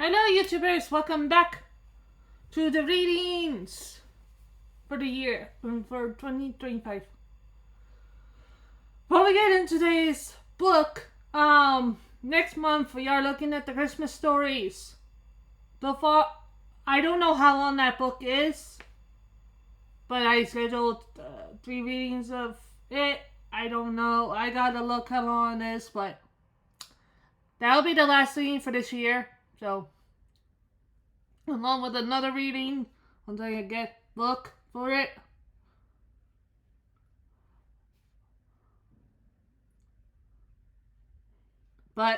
Hello YouTubers, welcome back to the readings for the year, for 2025. Before we get into today's book, next month we are looking at the Christmas stories. So far, I don't know how long that book is, but I scheduled 3 readings of it. I don't know, I gotta look how long it is, but that'll be the last reading for this year, so along with another reading until I get book for it. But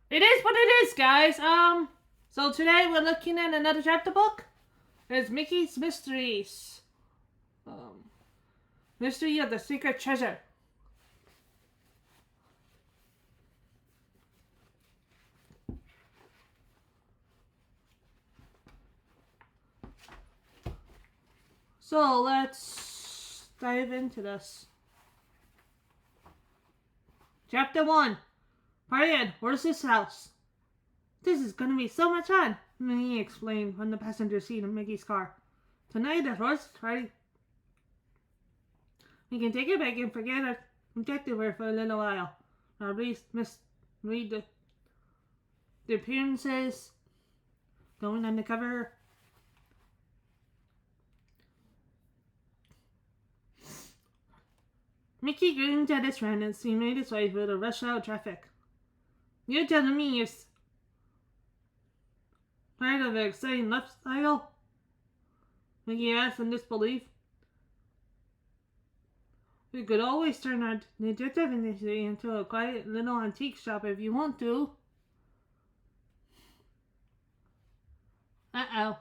it is what it is, guys. So today we're looking at another chapter book. It's Mickey's Mysteries. Mystery of the Secret Treasure. So let's dive into this. Chapter 1. Brian, where's this house? This is gonna be so much fun, Minnie explained from the passenger seat of Mickey's car. Tonight the horse is ready. We can take it back and forget our objective here for a little while. Or at least read the appearances, going undercover. Mickey grinned at his friend as he made his way through the rush hour traffic. You're telling me you're part of an exciting lifestyle? Mickey asked in disbelief. We could always turn our detective industry into a quiet little antique shop if you want to. Uh-oh.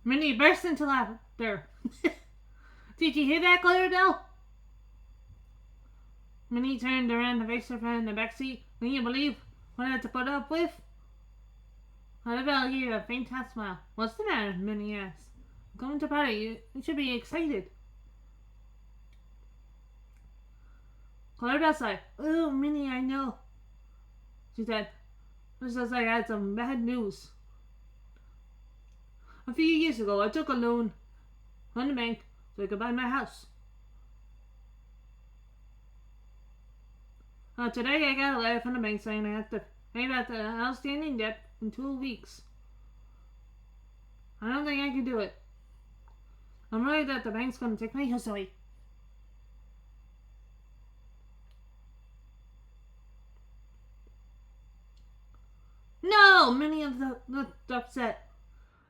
Minnie burst into laughter. Did you hear that, Clarabelle? Minnie turned around to face her friend in the back seat. Can you believe what I had to put up with? Clarabelle gave a faint half smile. What's the matter? Minnie asked. I'm going to party. You should be excited. Clarabelle sighed. Oh, Minnie, I know. She said, just as I had some bad news. A few years ago, I took a loan from the bank so I could buy my house. Today, I got a letter from the bank saying I have to pay back the outstanding debt in 2 weeks. I don't think I can do it. I'm worried that the bank's going to take my house away. No! Many of them looked upset.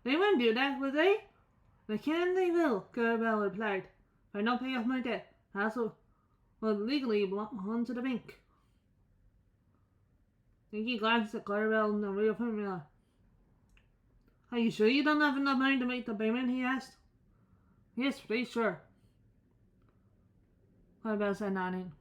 They wouldn't do that, would they? They can, they will, Clarabelle replied. If I don't pay off my debt, the house will legally belong to the bank. Mickey glanced at Clarabelle in the rear mirror. Are you sure you don't have enough money to make the payment? He asked. Yes, pretty sure. Clarabelle said, nodding.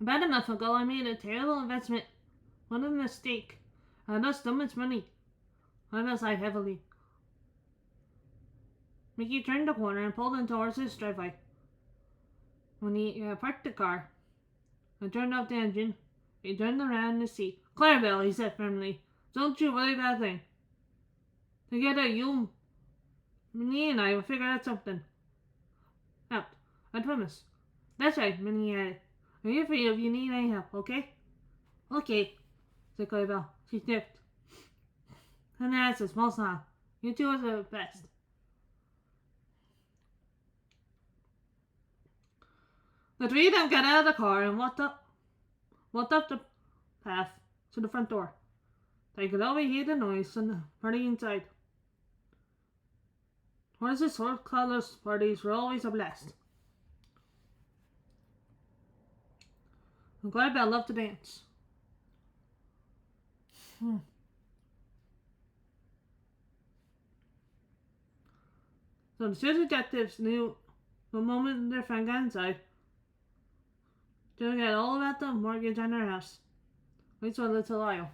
About a month ago, I made a terrible investment. What a mistake. I lost so much money. I sighed heavily. Mickey turned the corner and pulled into Horse's driveway. When he parked the car and turned off the engine, he turned around to see Clarabelle, he said firmly. Don't you worry about a thing. Together, you, Minnie and I will figure out something. Out. I promise. That's right, Minnie added. I'm here for you if you need any help, okay? Okay, said Clarabelle. She sniffed. And that's a small smile. You two are the best. The three of them got out of the car and walked up the path to the front door. They could overhear the noise and the party inside. Horses or colors parties were always a blast. And Clarabelle loved to dance. So the two detectives knew the moment their friend got inside, they would get all about the mortgage on their house. Wait for a little while.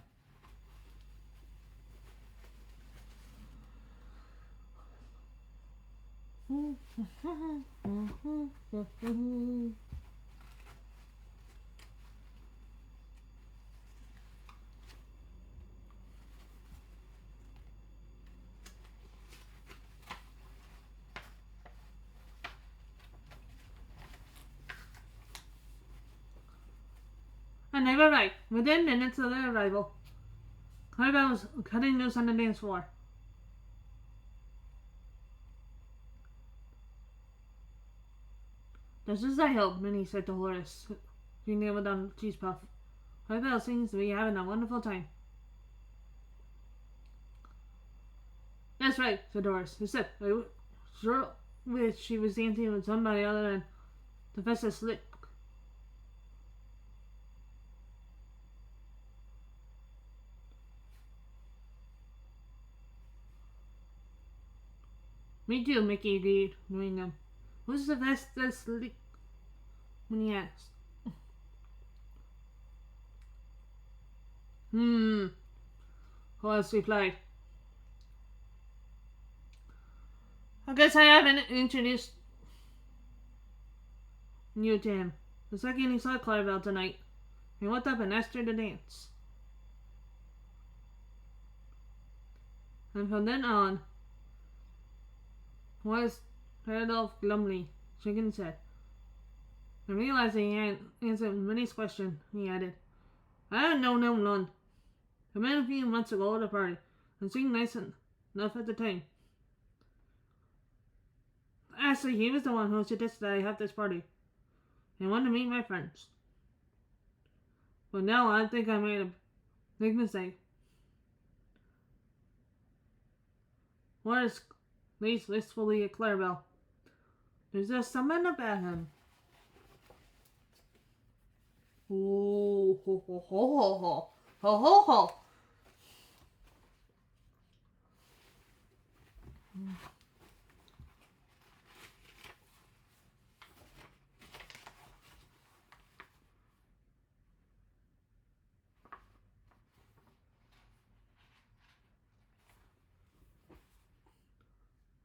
And they were right. Within minutes of their arrival, Clarabelle was cutting loose on the dance floor. Just as I hoped, Minnie said to Horace, she nibbled on a cheese puff. Clarabelle seems to be having a wonderful time. That's right, said Horace. Except I sure wish she was dancing with somebody other than Professor Slick. Me too, Mickey agreed, knowing them. Who's the best Slick? When he asked. Horace replied. I guess I haven't introduced you to him. The second he saw Clarabelle tonight, he went up and asked her to dance. And from then on, Horace headed off glumly, shaking his head. And realizing he hadn't answered Minnie's question, he added, I haven't known him none. I met him a few months ago at a party, and seemed nice enough at the time. Actually, he was the one who suggested I have this party, and wanted to meet my friends. But now I think I made a big mistake. Horace gazed wistfully at Clarabelle. There's just something about him. Oh, ho, ho, ho, ho, ho, ho, ho, ho.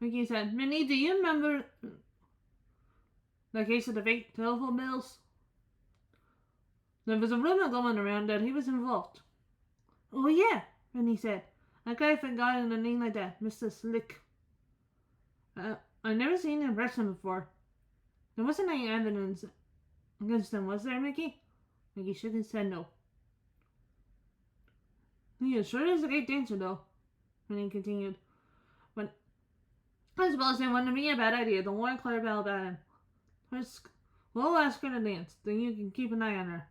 Mickey said, Minnie, do you remember the case of the fake telephone bills? There was a rumor going around that he was involved. Oh yeah, Minnie said. I kind of forgotten a name like that, Mr. Slick. I've never seen him in person before. There wasn't any evidence against him, was there, Mickey? Mickey shook his head no. He sure is a great dancer, though, Minnie continued. But I suppose it wouldn't be a bad idea to warn Clarabelle about him. We'll ask her to dance, then you can keep an eye on her.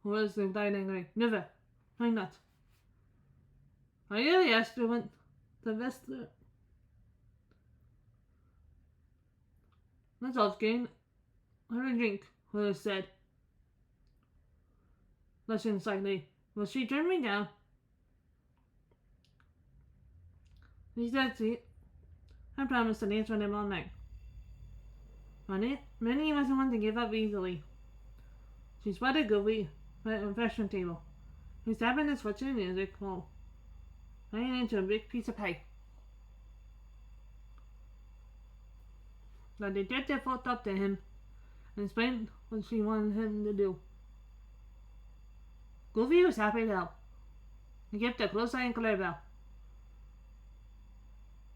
Horace replied angrily. Never. Why not? I really asked her when the best. Let's all gain her a drink, Horace said. Blushing slightly. Well, she turned me down. He said, see, I promised to dance with him all night. On it, Minnie wasn't one to give up easily. She spotted Goofy at the refreshment table. He's tapping his foot to the music while biting into a big piece of pie. The detective walked up to him and explained what she wanted him to do. Goofy was happy to help. He kept a close eye on Clarabelle.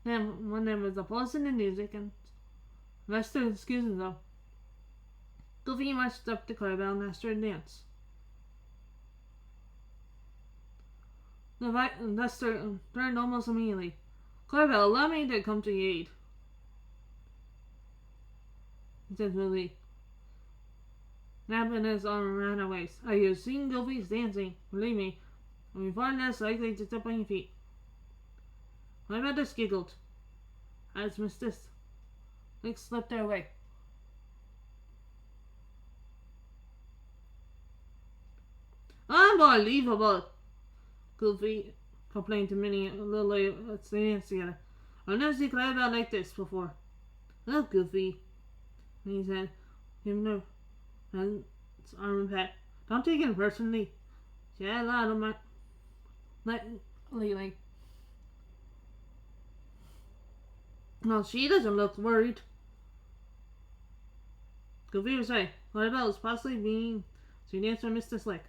Then, when there was a pause in the music and Lester excused himself, Goofy marched up to Clarabelle and asked her to dance. Lester turned almost immediately. Clarabelle, allow me to come to your aid, he said smoothly, snapping his arm around her waist. I have seen Goofy's dancing. Believe me, I'll be far less likely to step on your feet. Clarabelle just giggled as Mr. Slick slipped her away. Unbelievable, Goofy complained to Minnie a little later as they danced together. I've never seen Clarabelle like this before. Oh, Goofy, he said, giving her his arm and pat. Don't take it personally. She had a lot of my lately. Well, she doesn't look worried. Goofy was right. Clarabelle is possibly being she danced with Mr. Slick.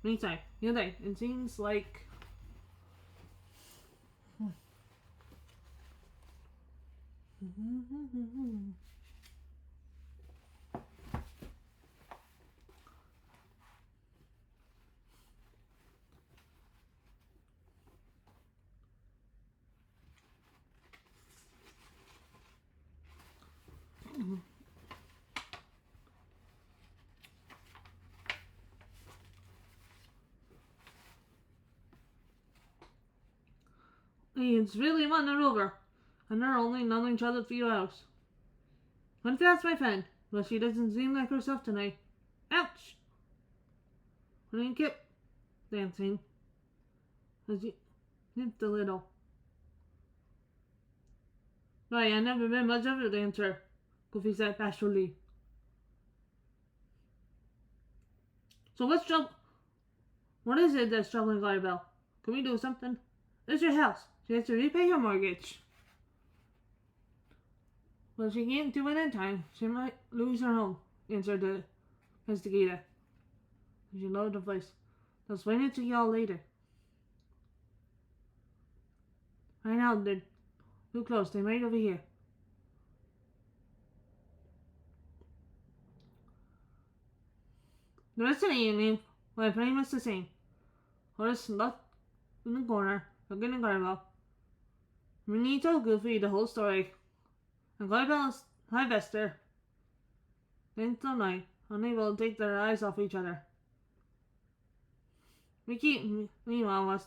Meantime, you're right. It seems like it's really run her over, and they're only knowing each other a few hours. Went fast, my friend, but she doesn't seem like herself tonight. Ouch! And he kept dancing as he nipped a little. Right, I've never been much of a dancer, Goofy said bashfully. So what is it that's troubling Clarabelle? Can we do something? It's your house. She has to repay her mortgage. Well, she can't do it in time. She might lose her home, answered the investigator. She lowered her voice. I'll explain it to y'all later. Right now, they're too close. They're right over here. The rest of the evening was pretty much the same. Horace left in the corner, looking at Clarabelle. Minnie told Goofy the whole story, and Clarabelle and Esther danced all night, unable to take their eyes off each other. Mickey, meanwhile, was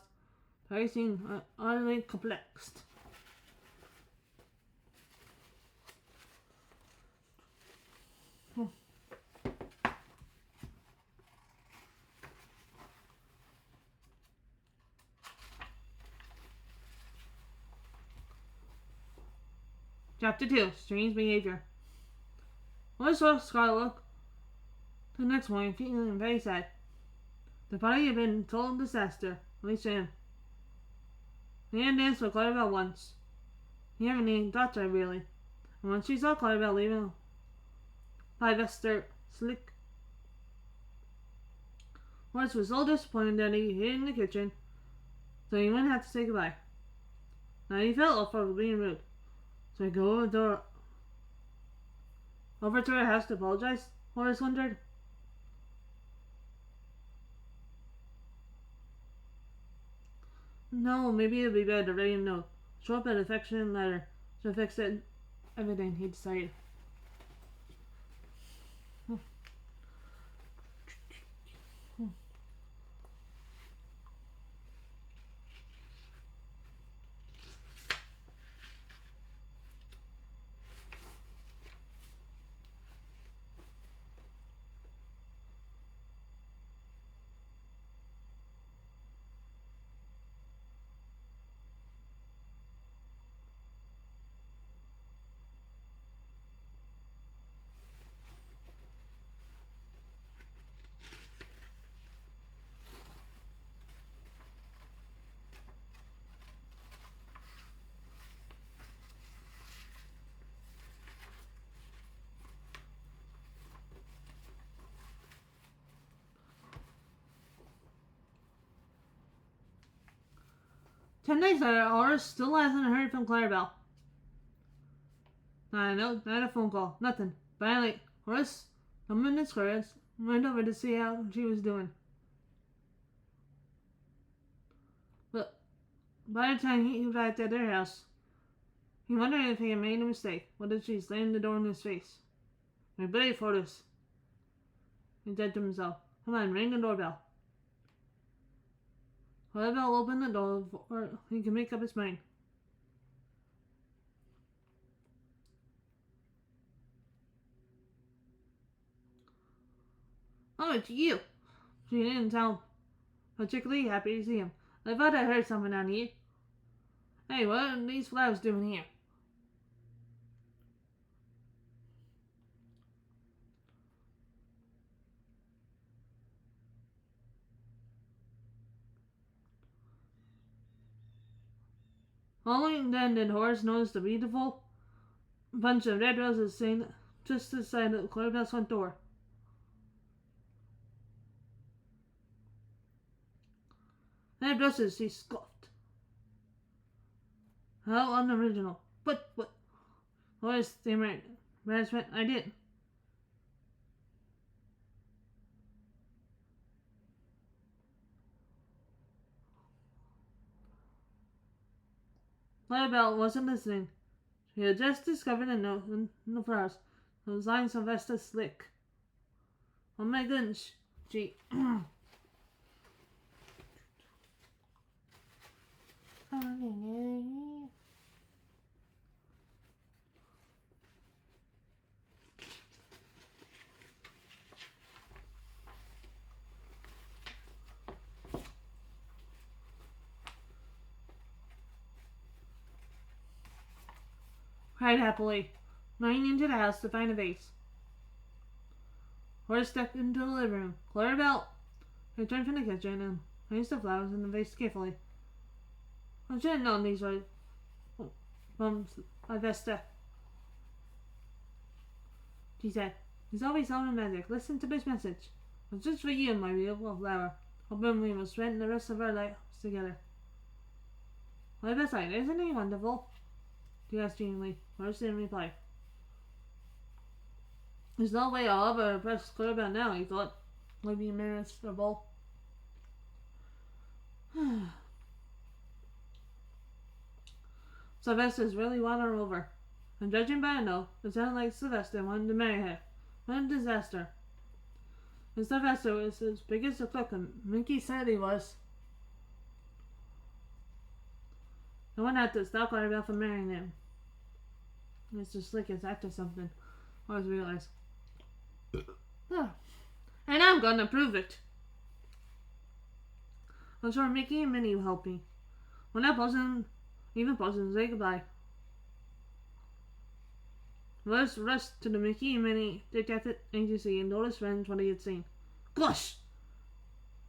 facing utterly perplexed. Chapter 2, Strange Behavior. I saw Scarlet the next morning feeling very sad. The party had been a total disaster, at least to him. He had danced with Clarabelle once. He hadn't even thought to her, really. And when she saw Clarabelle leaving by Mr. Slick, Horace was so disappointed that he hid in the kitchen, so he wouldn't have to say goodbye. Now he felt awful for being rude. So I go over to her house to apologize, Horace wondered. No, maybe it'd be better to write him a note. Show up an affectionate letter to fix it. Everything, he decided. 10 days later, Horace still hasn't heard from Clarabelle. Not a phone call, nothing. Finally, Horace, summoned his courage, went over to see how she was doing. But by the time he arrived at their house, he wondered if he had made a mistake. What if she slammed the door in his face? "We're brave for this," he said to himself. "Come on, ring the doorbell." Clarabelle opened the door before he could make up his mind. "Oh, it's you." She didn't sound particularly happy to see him. "I thought I heard something on here." "Hey, what are these flowers doing here?" Only then did Horace notice the beautiful bunch of red roses sitting just inside the Clarabelle's front door. "Red roses," he scoffed. "How unoriginal." But Horace stammered. "Management, I did." Clarabelle wasn't listening. She had just discovered a note in the flowers. It was signed Sylvester Slick. "Oh my goodness," she cried happily, running into the house to find a vase. Horace stepped into the living room. Clarabelle returned from the kitchen and placed the flowers in the vase carefully. "I should have known these were from Vesta," she said. "He's always on magic. Listen to this message. It's just for you, my beautiful flower. Hoping we will spend the rest of our lives together." "Why, beside, isn't he wonderful?" she asked genially. Horace didn't reply. "There's no way I'll ever impress Clarabelle now," he thought, leaving miserable. Sylvester's really won her over. And judging by the note, it sounded like Sylvester wanted to marry her. What a disaster. And Sylvester was as big as a crook, and Mickey said he was. No one had to stop Clarabelle from marrying him. Mr. Slick is after something. I was realized. Oh. And I'm gonna prove it. I'm sure Mickey and Minnie will help me. When that person, even person, say goodbye. Let's rush to the Mickey and Minnie detected agency and told his friends what he had seen. "Gosh!"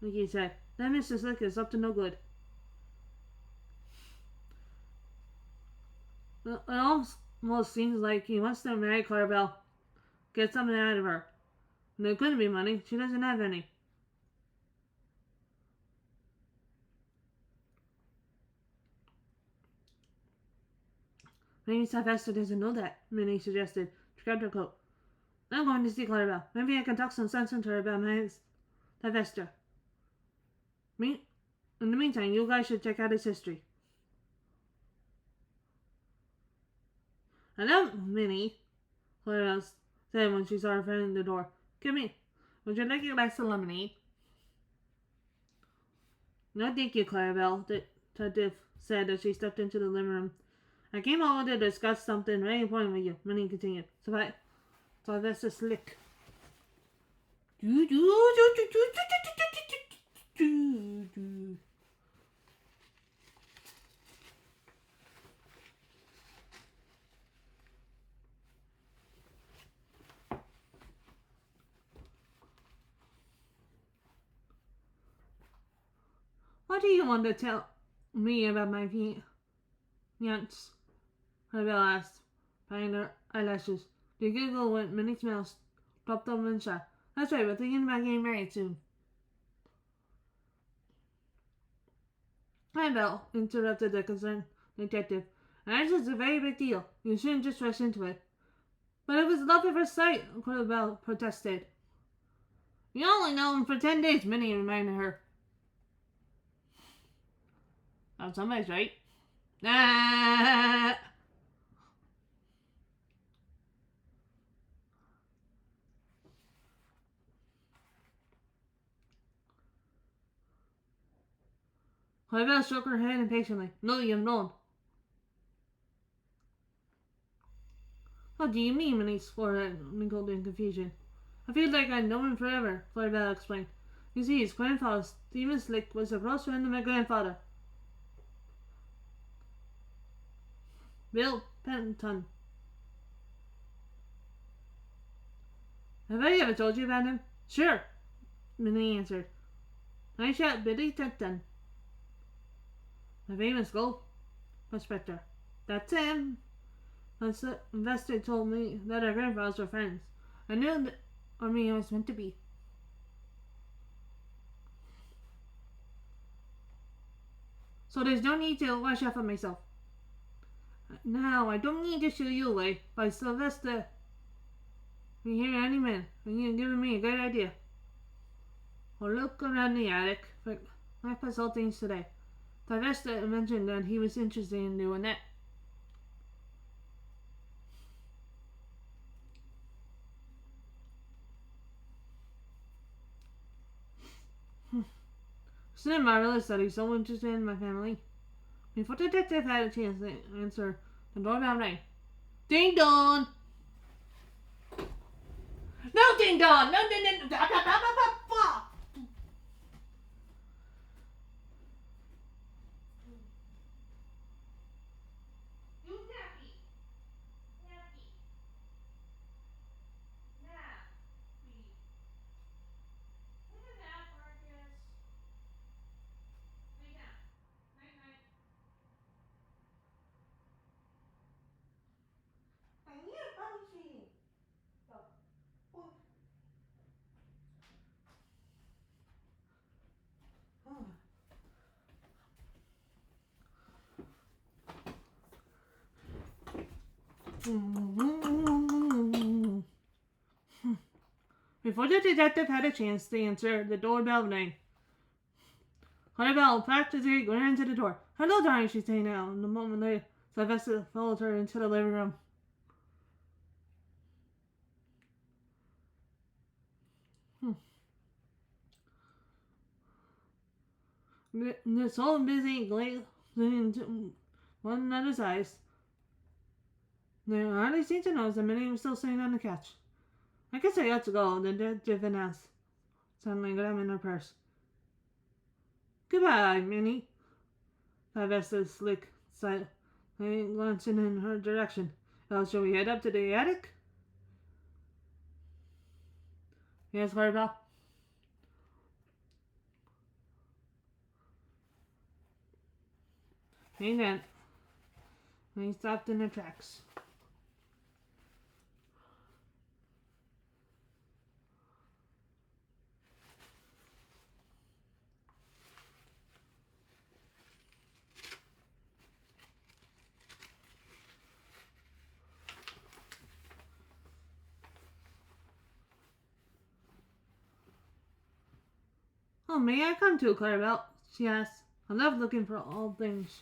Mickey said. "That Mr. Slick is up to no good. It almost seems like he wants to marry Clarabelle, get something out of her. And it couldn't be money. She doesn't have any." "Maybe Sylvester doesn't know that," Minnie suggested. She grabbed her coat. "I'm going to see Clarabelle. Maybe I can talk some sense into her about my Sylvester. In the meantime, you guys should check out his history." "Hello, Minnie," Clarabelle said when she saw her friend in the door. "Come in. Would you like a glass of lemonade?" "No, thank you, Clarabelle," the detective said as she stepped into the living room. "I came over to discuss something very important with you," Minnie continued. So that's a Slick. "What do you want to tell me about my fiance?" Clarabelle asked, patting her eyelashes. The giggle when Minnie's mouth dropped open and shut. "That's right, we're thinking about getting married soon." I know, interrupted the concerned detective. And this is a very big deal. You shouldn't just rush into it. But it was love at first sight, Clarabelle protested. You only know him for 10 days, Minnie reminded her. Oh, somebody's right. Ah! Clarabelle shook her head impatiently. No, you have known. What do you mean? Minnie's forehead wrinkled in confusion. I feel like I've known him forever, Clarabelle explained. You see, his grandfather, Stephen Slick, was a close friend of my grandfather, Bill Penton. Have I ever told you about him? Sure, Minnie answered. I shot Billy Penton, the famous gold prospector. That's him. The investor told me that our grandfathers were friends. I knew that, I mean, it was meant to be. So there's no need to wash off on myself. Now, I don't need to show you away by Sylvester. You hear any man, and you're giving me a great idea. I'll look around the attic for my puzzle things today. Sylvester mentioned that he was interested in doing that. Isn't it marvelous that he's so interested in my family? Before the detective had a chance to answer, the doorbell rang. Ding dong! No ding dong! No ding ding! Before the detective had a chance to answer, the doorbell rang. Clarabelle practically ran into the door. Hello, darling, she said now. And a moment later, Sylvester followed her into the living room. They're so busy glazing into one another's eyes. They hardly seemed to notice that Minnie was still sitting on the couch. I guess I ought to go, the detective announced, suddenly grabbing her purse. Goodbye, Minnie. Sylvester's slick side glancing in her direction. Shall we head up to the attic? Yes, Clarabelle. Hang on. And he stopped in her tracks. Oh, may I come too, Clarabelle? She asked. I love looking for old things.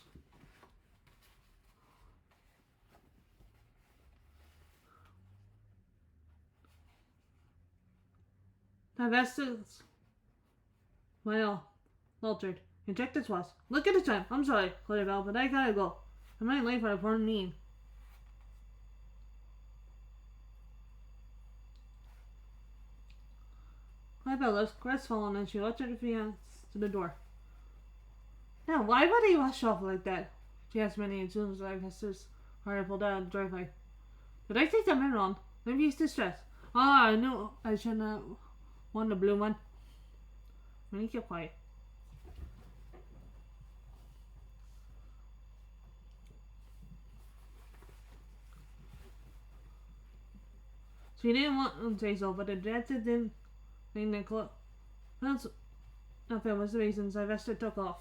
Sylvester's well faltered. He checked his watch. Look at the time. I'm sorry, Clarabelle, but I gotta go. I might late for a important meeting. Clarabelle looked crestfallen and she ushered her fiance to the door. Now, why would he rush off like that? She asked Minnie as soon as Sylvester's car pulled out of the driveway. Did I say something wrong? Maybe he's distressed. Ah, I knew I shouldn't have worn the blue one. Minnie kept quiet. She didn't want to say so, but the detective didn't think that outfit was the reason Sylvester took off.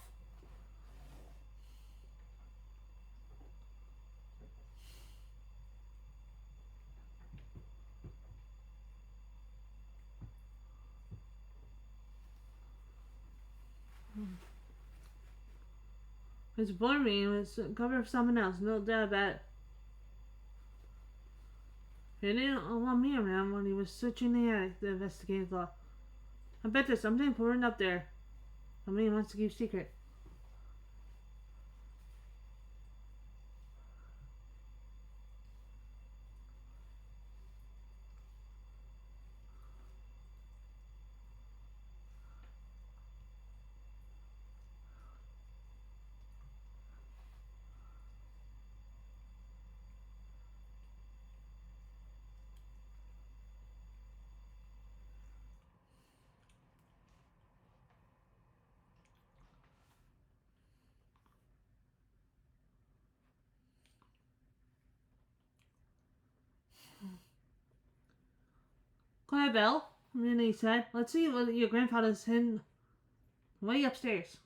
His board meeting was covered for someone else, no doubt about it. He didn't want me around when he was searching the attic, the investigator thought. I bet there's something important up there. Something he wants to keep secret. Call a bell, and then he said, let's see what your grandfather's hidden way upstairs.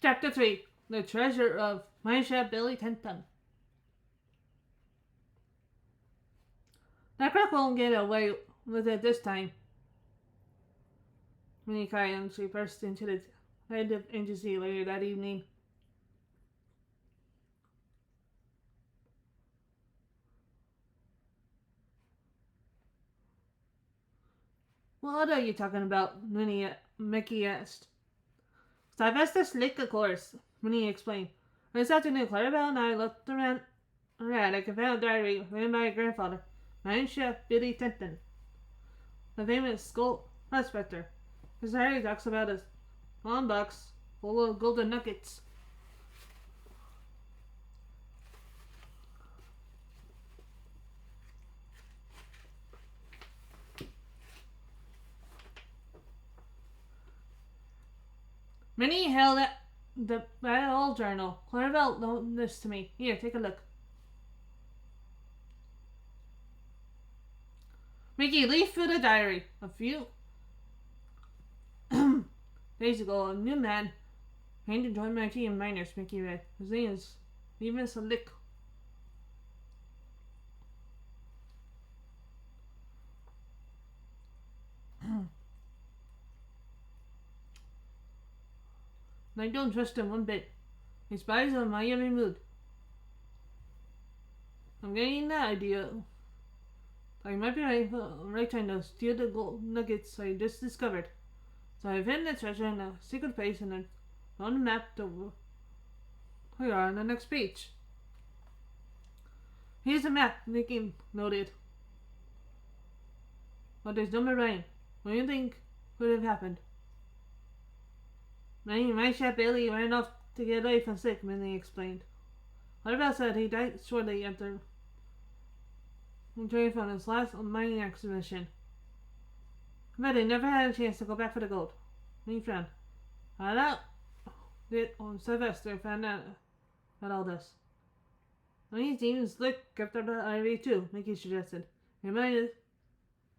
Chapter 3 The Treasure of Mineshaft Billy Tenton. That crook won't get away with it this time. Minnie cried and she burst into the head of agency later that evening. What are you talking about? Mickey asked. Sylvester Slick, of course, Minnie explained. This afternoon, Clarabelle and I looked around her attic and found a diary written by her grandfather, Mine Chef Billy Tenton, the famous skull prospector. His diary talks about a long box full of golden nuggets. Minnie held the old journal. Clarabelle loaned this to me. Here, take a look. Mickey leafed through the diary. A few days ago, a new man came to join my team of miners, Mickey read. His name is Steven Slick. I don't trust him one bit. He spies on my every mood. I'm getting that idea. I might be right trying to steal the gold nuggets I just discovered. So I've hidden the treasure in a secret place and then on the map to we are on the next page. Here's the map, Nicky noted. But there's no rain. What do you think could have happened? My chef Billy ran off to get away from sick, Minnie explained. Clarabelle said he died shortly after returning from his last mining expedition. But he never had a chance to go back for the gold. Minnie frowned. I doubt that Sylvester found out about all this. Minnie's even Slick kept up the diary too, Mickey suggested. He might have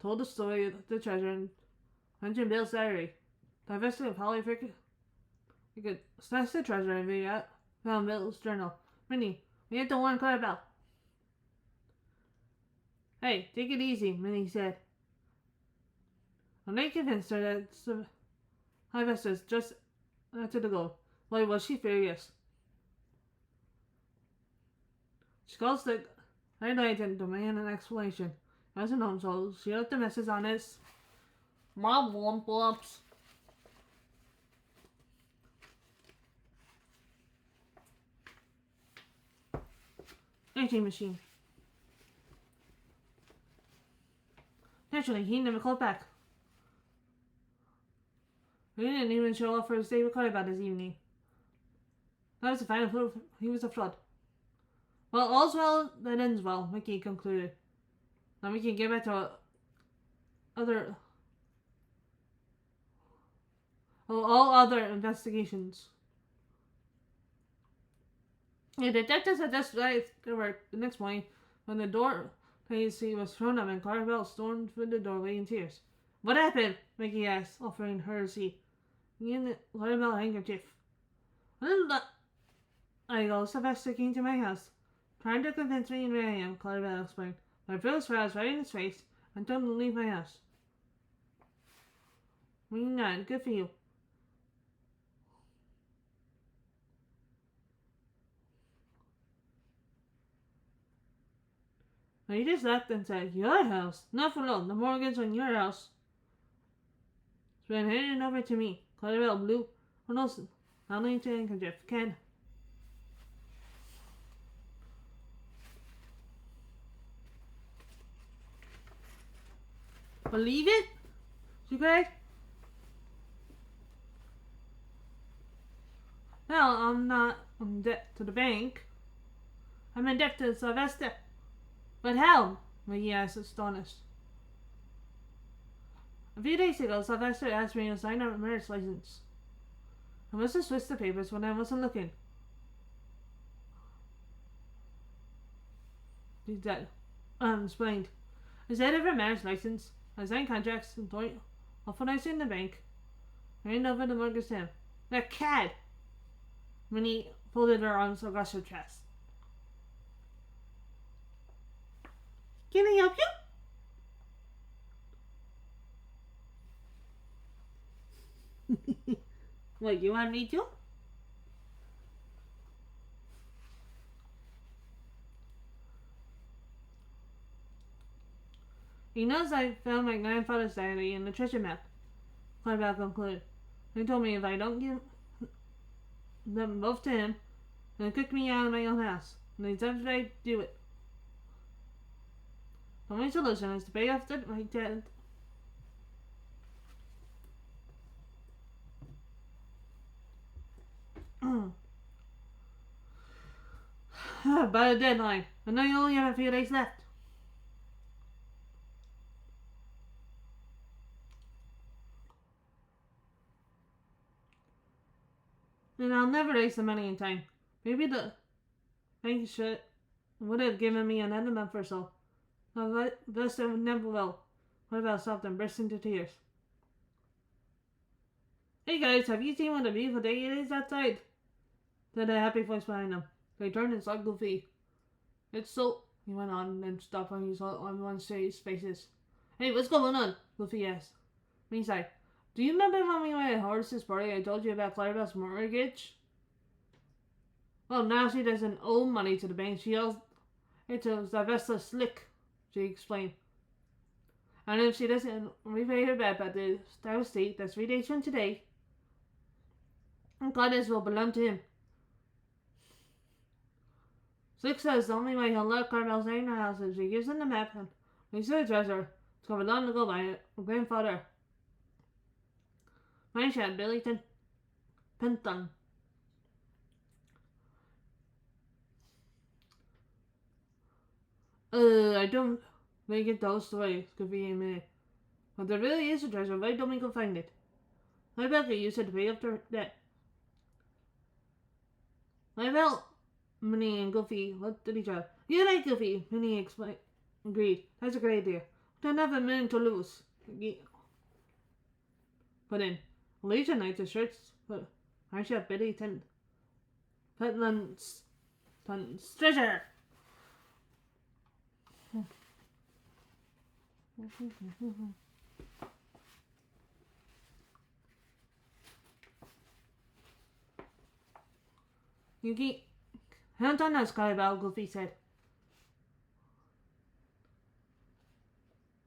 told the story of the treasure and mentioned Bill's diary. Sylvester would probably forget. You could snatch the treasure and be out. Found Bill's journal. Minnie, we have to warn Clarabelle. Hey, take it easy, Minnie said. I'm not convinced her that Sylvester's just after the gold. Why was she furious? She calls the highlight and demand an explanation. As a gnome, so she left the message on his mom womp womps. Answering machine. Naturally, he never called back. He didn't even show up for his day with Clarabelle this evening. That was the final proof he was a fraud. Well, all's well that ends well, Mickey concluded. Now we can get back to all other investigations. The detectives had just arrived to work the next morning when the door he was thrown up and Clarabelle stormed through the doorway in tears. What happened? Mickey asked, offering her a seat. In Clarabelle handkerchief. I go, Sylvester came to my house, trying to convince me where I am, Clarabelle explained. My first was right in his face and told him to leave my house. Well, not good for you. Now you just left and said, your house? Not for long. The mortgage on your house. It's been handed over to me. Clarabelle blew her nose down into the handkerchief. Ken. Believe it? She cried. Well, I'm not in debt to the bank. I'm in debt to Sylvester. But how? Maggie asked, astonished. A few days ago, Sylvester asked me to sign a marriage license. I must have switched the papers when I wasn't looking. He's dead. Explained. Instead of a marriage license, I signed contracts and authorized in the bank. I handed over the mortgage to him. That cad! Minnie folded her arms across her chest. Can I help you? What, you want me to? He knows I found my grandfather's diary in the treasure map, Clarabelle concluded. He told me if I don't give them both to him, he'll kick me out of my own house. And he said I do it. The only solution is to pay off my debt. By a deadline. And I only have a few days left. And I'll never raise the money in time. Maybe the bank would have given me another month or so. But this never will. What about stopped and burst into tears? Hey guys, have you seen what a beautiful day it is outside? Said a happy voice behind them. They turned and saw Goofy. It's so... He went on and stopped when he saw everyone's serious faces. Hey, what's going on? Goofy asked. Meantime, do you remember when we went at Horace's party I told you about Clarabelle's mortgage? Well, now she doesn't owe money to the bank. She owes it to Sylvester Slick, she explained. And if she doesn't repay her back by the Star State, that's 3 days from today, and Gladys will belong to him. Slick says the only way he'll let Clarabelle stay in the house is if she gives him the map and leaves her the treasure discovered long ago by her grandfather. My chat, Billy Penton. I don't make it those stories, Goofy a minute. But there really is a treasure, why don't we go find it? I bet you said to pay up their debt. I felt Minnie and Goofy looked at each other. You're right, Goofy, Minnie agreed. That's a great idea. We don't have a minute to lose. Put in. Leisure nights are shirts, but I shall Billy Pentland's treasure. You keep hands on us, Clarabelle, Goofy said.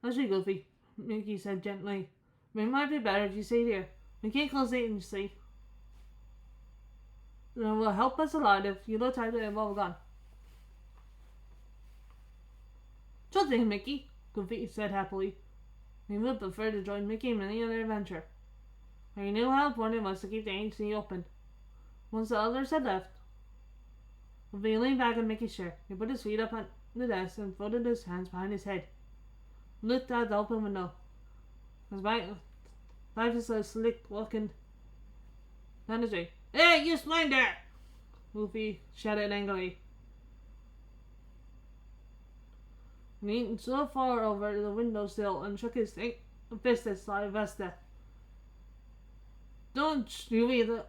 That's right, Goofy, Mickey said gently. It might be better if you stay here. We can't close the agency. It will help us a lot if you look at it while we're gone. Sure thing, Mickey, Goofy said happily. He would prefer to join Mickey in any other adventure. He knew how important it was to keep the agency open. Once the others had left, Goofy leaned back in Mickey's chair. He put his feet up on the desk and folded his hands behind his head. He looked out the open window. His wife was so slick walking down the street. Hey, you blind there! Goofy shouted angrily. He leaned so far over the windowsill and shook his fist at Sylvester. Don't even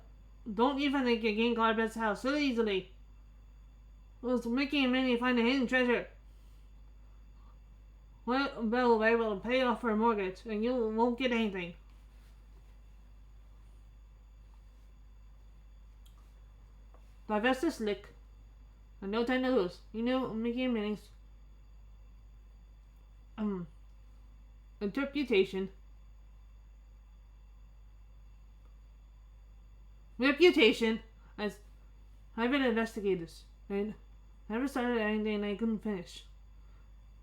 think you can guard Bet's house so easily. Will Mickey and Minnie find a hidden treasure? Well, Belle will be able to pay off her mortgage, and you won't get anything. Sylvester slick, and no time to lose. He knew Mickey and Minnie's reputation as private investigators. They never started anything they couldn't finish.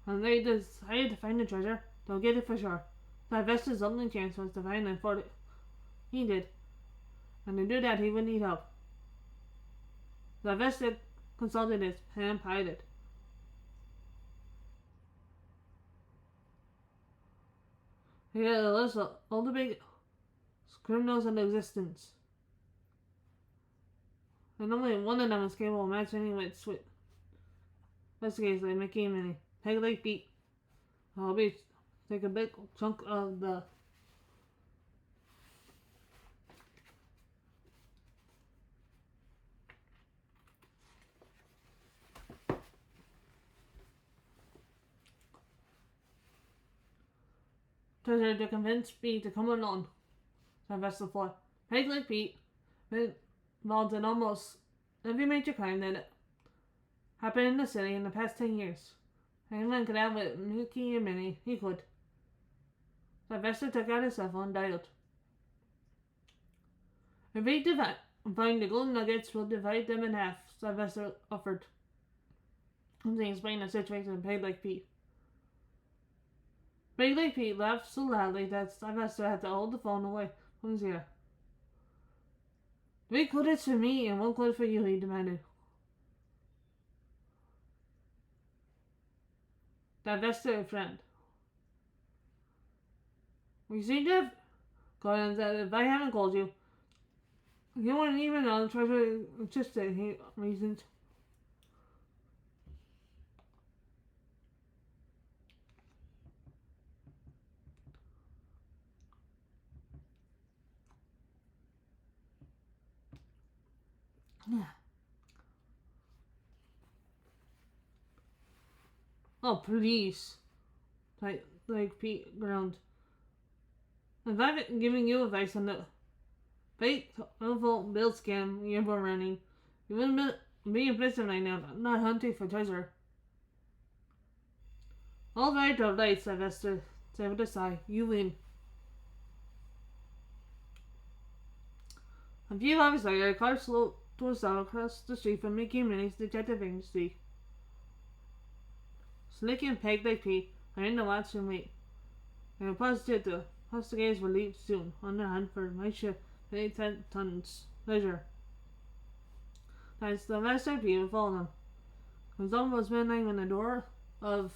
And they decided to find the treasure. They'll get it for sure. Sylvester's only chance was to find and afford it. He did. And to do that, he would need help. Sylvester consulted his hand pilot. He had a list of all the big criminals in existence. And only one of them was capable of matching with investigators like Mickey and Minnie. Peg Leg Pete. I'll be take a big chunk of the treasure to convince Pete to come along. Sylvester thought. Peg Leg Pete been involved in almost every major crime that happened in the city in the past 10 years. Anyone could have with Mickey and Minnie, he could. Sylvester took out his cell phone and dialed. If we find the golden nuggets, we'll divide them in half, Sylvester offered. Something explained the situation to Peg Leg Pete. Peg Leg Pete laughed so loudly that Sylvester had to hold the phone away from his ear. 3 quarters for me and 1 quarter for you, he demanded. Sylvester friend. We seem to have gone that if I haven't called you, you wouldn't even know the treasure existed, he reasoned. Yeah. Oh, please. Like Pete groaned. If I've giving you advice on the fake bill scam you're running, you wouldn't be in prison right now, not hunting for treasure. All right, Sylvester said with a sigh. You win. A few hours later, a car slowed to a stop across the street from Mickey and Minnie's detective agency. Slick and Peg Leg Pete are in the watch and wait. They were positive the investigators will leave soon on their hunt for my ship and 8 tons treasure. As the master Pete would follow them. It was almost midnight when the door of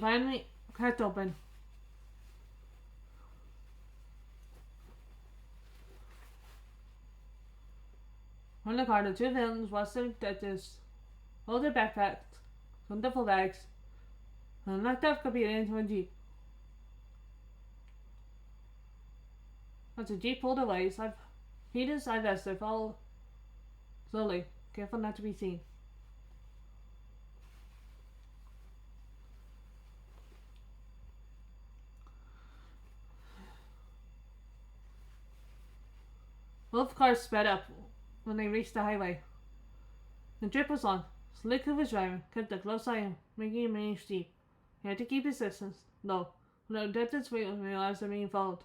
finally cracked open. On the car, the 2 villains watched the detectives hold their backpacks, some duffel bags, and knocked off computer into a jeep. As the jeep pulled away, Pete and Sylvester followed slowly, careful not to be seen. Both cars sped up when they reached the highway. The trip was on. Slick, who was driving, kept a close eye on making a managed jeep. He had to keep his distance, though, without depth and weight and realized they're being followed.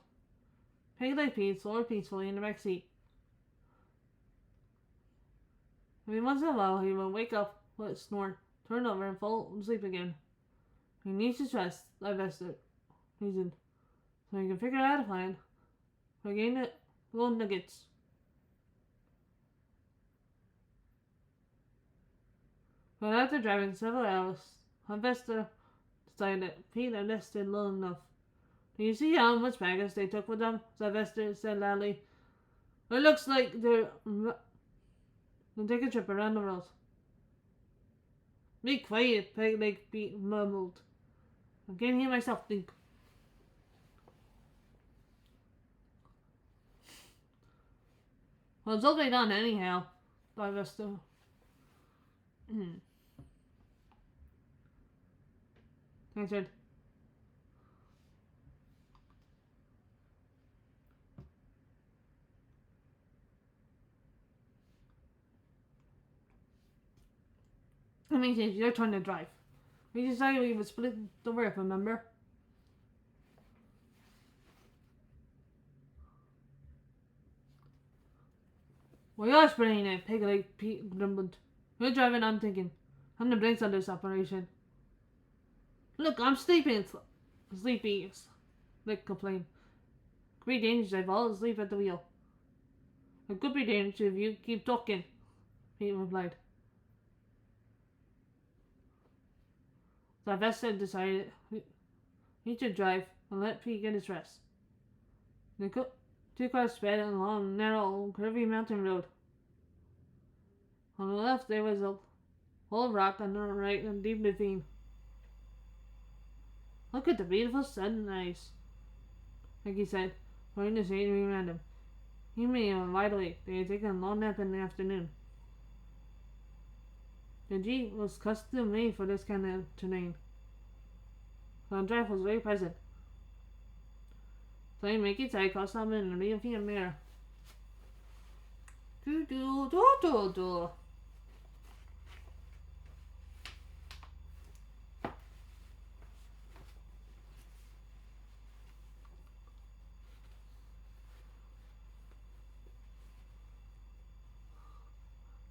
Peggy lay Pete slower peacefully in the back seat. Every once in a while, he would wake up with a snort, turn over, and fall asleep again. He needs to rest, divested, reasoned, so he can figure out a plan for getting the gold nuggets. But after driving several hours, Sylvester decided that Pete had rested long enough. Do you see how much baggage they took with them? Sylvester said loudly. It looks like they'll take a trip around the world. Be quiet, Pete mumbled. I can't hear myself think. Well, it's all they done anyhow, Sylvester. Answered. I mean, it's your turn to drive. We decided we would split the work, remember? Well, you're splitting it, Pete grumbled. You're driving, I'm thinking. I'm the brains of this operation. Look, I'm sleeping. Sleepy, Slick complained. Could be dangerous if I fall asleep at the wheel. It could be dangerous if you keep talking, Pete replied. Sylvester decided he should drive and let Pete get his rest. The two cars sped along a narrow, curvy mountain road. On the left there was a wall of rock, on the right a deep ravine. Look at the beautiful sunrise, Mickey said, pointing the scenery around him. He made him wide awake. They had taken a long nap in the afternoon. The Jeep was custom made for this kind of terrain. The drive was very pleasant. So Mickey's eye caught something in the rearview mirror. Do.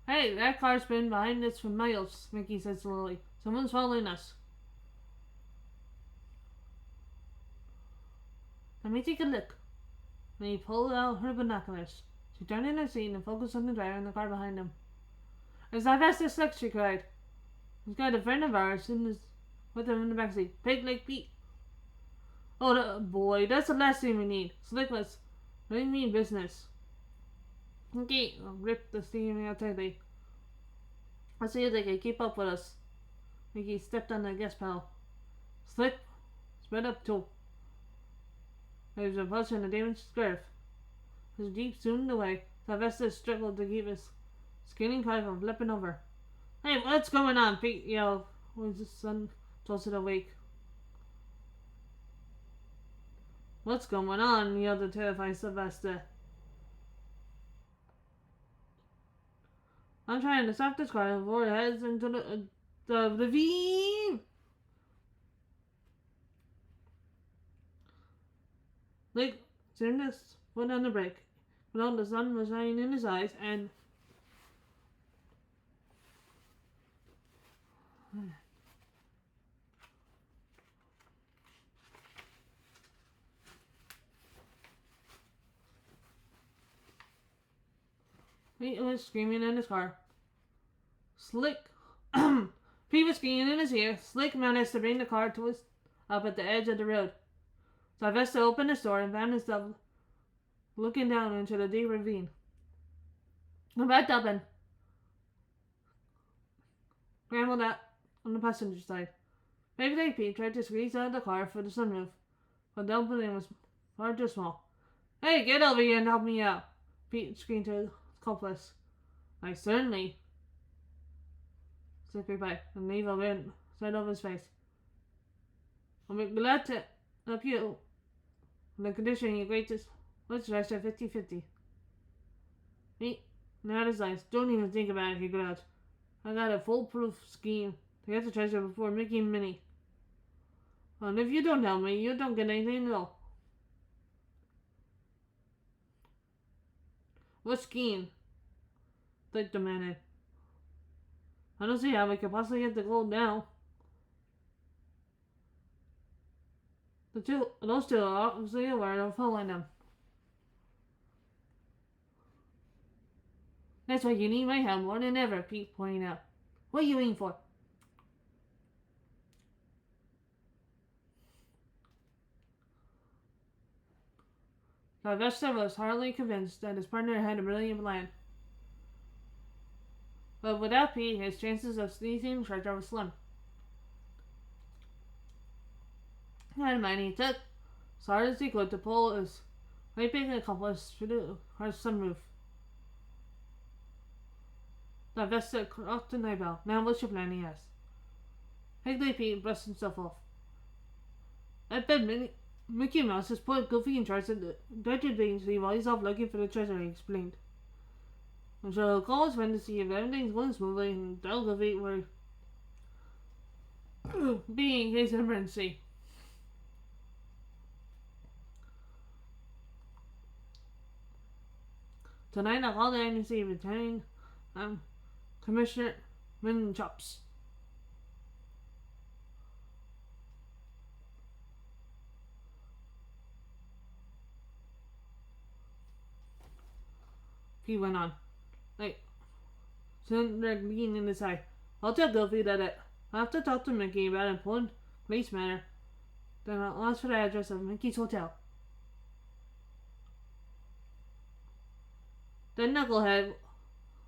Hey, that car's been behind us for miles, Mickey said slowly. Someone's following us. Let me take a look. When he pulled out her binoculars, she turned in her seat and focused on the driver in the car behind him. As I passed this look, she cried. He's got a friend of ours with him in the backseat. Pig like Pete. Oh boy, that's the last thing we need. Slick was really mean business. Okay, I'll grip the steering wheel tightly. I'll see if they can keep up with us. Mickey stepped on the gas pedal. Slick sped up too. There was a push and a damaged curve. His Jeep zoomed away. Sylvester struggled to keep his skating car from flipping over. Hey, what's going on? Pete yelled when his son toasted awake. What's going on? Yelled the terrified Sylvester. I'm trying to stop this car before it heads into the ravine. Like, turned his foot on the brake. But the sun was shining in his eyes and Pete was screaming in his car. Slick. Pete was screaming in his ear. Slick managed to bring the car to his up at the edge of the road. Sylvester opened his door and found himself looking down into the deep ravine. He backed up and scrambled out on the passenger side. Baby Pete tried to squeeze out of the car for the sunroof, but the opening was far too small. Hey, get over here and help me out, Pete screamed to his accomplice. I certainly, Slick replied, and leave a grin side over his face. I'll be glad to help you on the condition you agree to let's rest at 50-50. Me, that is nice. Don't even think about it, he growled. I got a foolproof scheme to get the treasure before Mickey and Minnie. And if you don't help me, you don't get anything at all. What scheme? Dick demanded. I don't see how we could possibly get the gold now. Those two are obviously aware of following them. That's why you need my help more than ever, Pete pointed out. What are you waiting for? Sylvester was hardly convinced that his partner had a brilliant plan. But without Pete, his chances of sneaking treasure were slim. And mind he took as hard as he could to pull his great big accomplice through the car's sunroof. Sylvester crossed the eyebrow. Now what's your plan, he asked. Higgly Pete brushed himself off. I bet Mickey Mouse has put Goofy in charge of the gadget agency while he's off looking for the treasure, he explained. I'm sure he'll call his friend to see if everything's going smoothly and tell Goofy we're being his emergency. Tonight I'll call the agency returning Commissioner Min Chops. He went on. Soon they're gleaming in his eye. I'll tell Goofy that I'll have to talk to Mickey about an important police matter. Then I'll ask for the address of Mickey's hotel. The knucklehead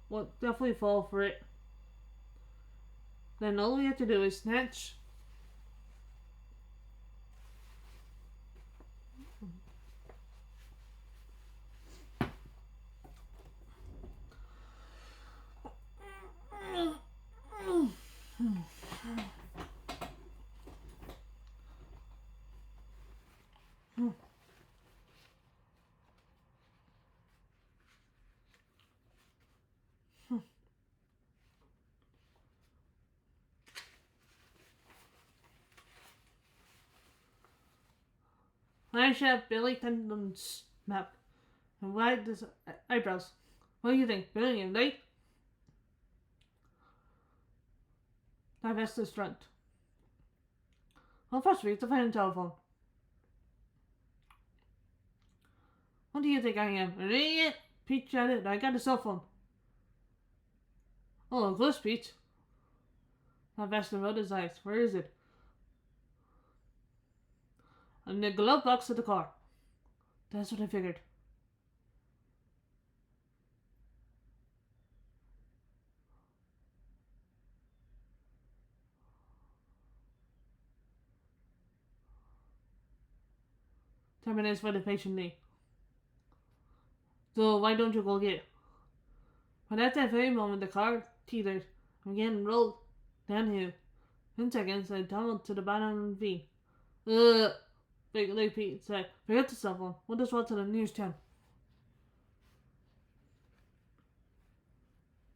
will definitely fall for it. Then all we have to do is snatch I shall Billy Tendon's map and wide his eyebrows. What do you think? Brilliant, right? Sylvester's front. Well, first we have to find a telephone. What do you think I am? An idiot? Pete shouted. I got a cell phone. Oh, close, Pete. Sylvester rolled his eyes. Where is it? In the glove box of the car. That's what I figured. Terminates waited patiently. So why don't you go get it? But at that very moment the car teetered and again rolled downhill. In seconds I tumbled to the bottom of the V. Big Leg Pete said, forget the cell phone. We'll just walk to the news channel.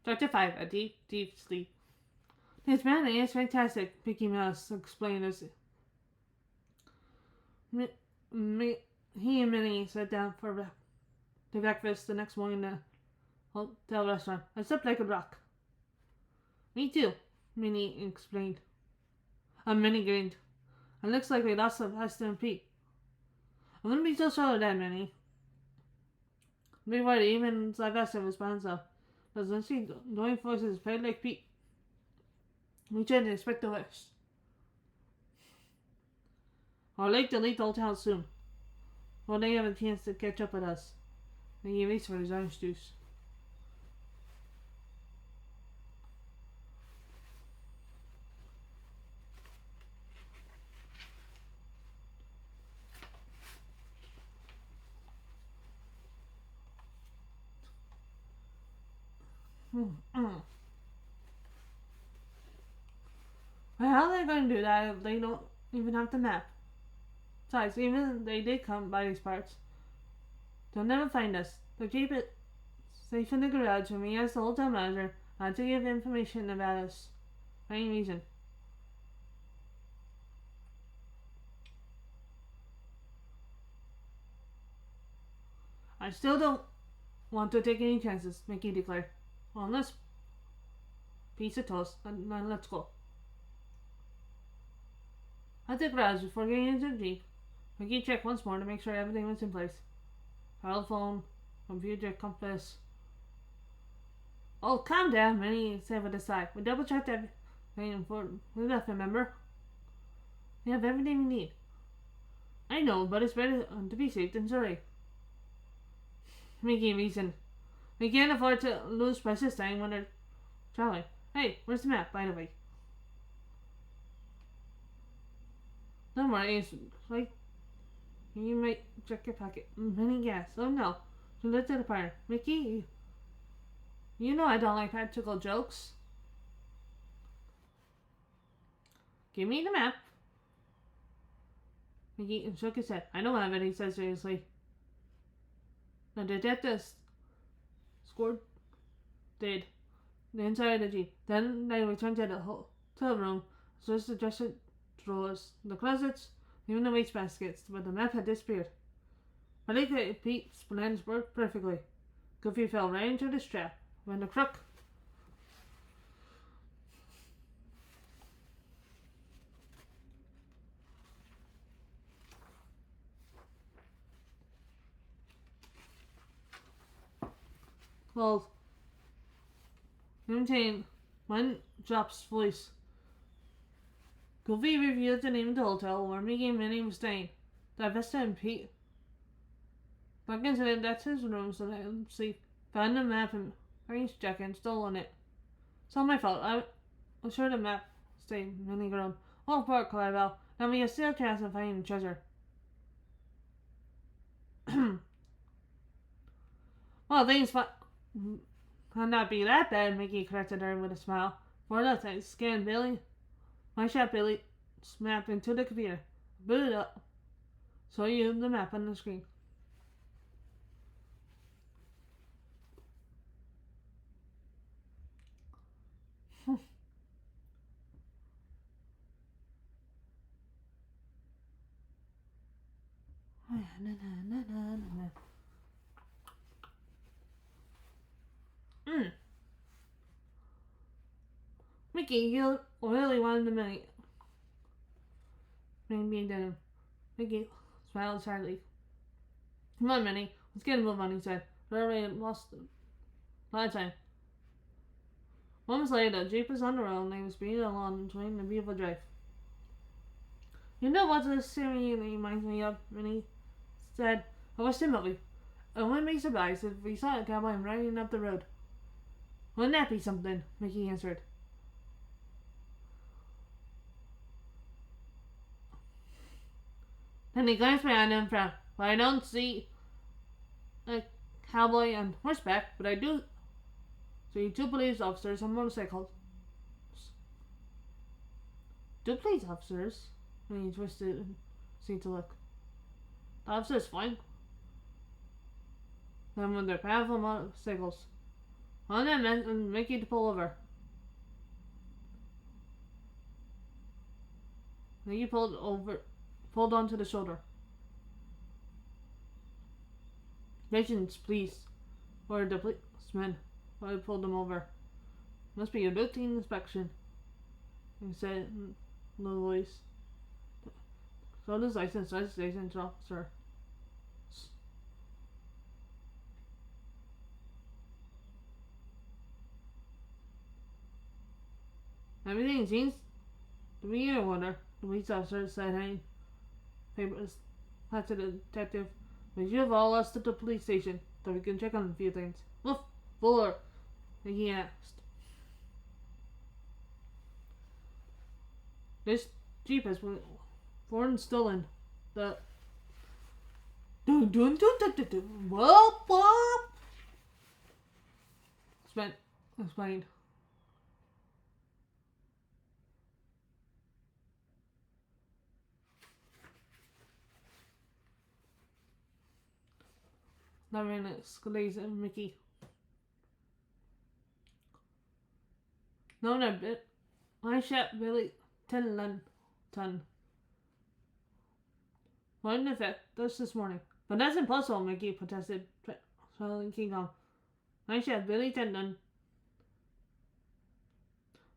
Chapter 5, A Deep, Deep Sleep. This mountain is fantastic, Mickey Mouse explained as he and Minnie sat down for breakfast the next morning in the hotel restaurant. I slept like a rock. Me too, Minnie explained. Minnie grinned. It looks like we lost Sylvester and Pete. I wouldn't be so sure of that, Minnie. Before even Sylvester was by himself. But when she joined forces played like Pete, we shouldn't expect the worst. I'll like to leave the old town soon. While they have a chance to catch up with us. And he reached for his orange juice. Well, how are they going to do that if they don't even have the map? Besides, even if they did come by these parts, they'll never find us. The GPS safe in the garage, and we asked the hotel manager not to give information about us for any reason. I still don't want to take any chances, Mickey declared. Well, let's piece of toast, and then let's go. At the garage, before getting into the Jeep, Mickey checked once more to make sure everything was in place. Telephone, computer, compass. Oh, calm down, Minnie said with a sigh. We double checked everything important. We left, remember? We have everything we need. I know, but it's better to be safe than sorry. Mickey reasoned. We can't afford to lose precious time when they're traveling. Hey, where's the map, by the way? Don't worry, it's like you might check your pocket. Many gas. Oh no. So let's at the partner. Mickey, you know I don't like practical jokes. Give me the map. Mickey shook his head. I don't have it, he said seriously. The detectives scored did the inside of the Jeep. Then they returned to the hotel room, searched the dresser drawers, the closets, even the wastebaskets, but the map had disappeared. But they could Pete's plans worked perfectly. Goofy fell right into the trap when the crook called. Maintain one Jop's voice. Goofy revealed the name of the hotel where Mickey and Minnie were staying. Divesta and Pete back into the detective's room so they could see. Found the map and arranged jacket and stole on it. It's all my fault. I was sure the map stayed. Minnie groaned. Oh, poor Clarabelle. Now we have still a chance of finding the treasure. Well, things might not be that bad, Mickey corrected her with a smile. For that, I scanned Billy. My shot Billy's map into the computer. Boot it up. Show you the map on the screen. Mickey, you really wanted to make me dinner. Mickey smiled sadly. Come on, Minnie. Let's get a move on, he said. We already lost a lot of time. Moments later, the Jeep was on the road and they were speeding along enjoying the beautiful drive. You know what this scene reminds me of? Minnie said. A Western movie. I wouldn't be surprised if we saw a cowboy riding up the road. Wouldn't that be something? Mickey answered. Then he glanced behind him and frowned. Well, I don't see a cowboy on horseback, but I do see two police officers on motorcycles. Two police officers? When he twisted and seemed to look. The officers flying them with their powerful motorcycles. On them and Mickey to pull over. Mickey pulled onto the shoulder. Patience, please, ordered the policeman while he pulled them over. Must be a routine inspection, he said in a low voice. So does license, registration, officer. Everything seems to be in order, the police officer said, handing papers back to the detective. But you have all us at the police station, so we can check on a few things. What for? He asked. This Jeep has been foreign stolen. The dun dun dun dun dun dun. Whoop whoop. Explained. Lauren exclaimed at Mickey. known as my chef Billy Tinlton. What in effect this morning. But that's impossible, Mickey protested, swallowing King Kong. My chef Billy Tinlton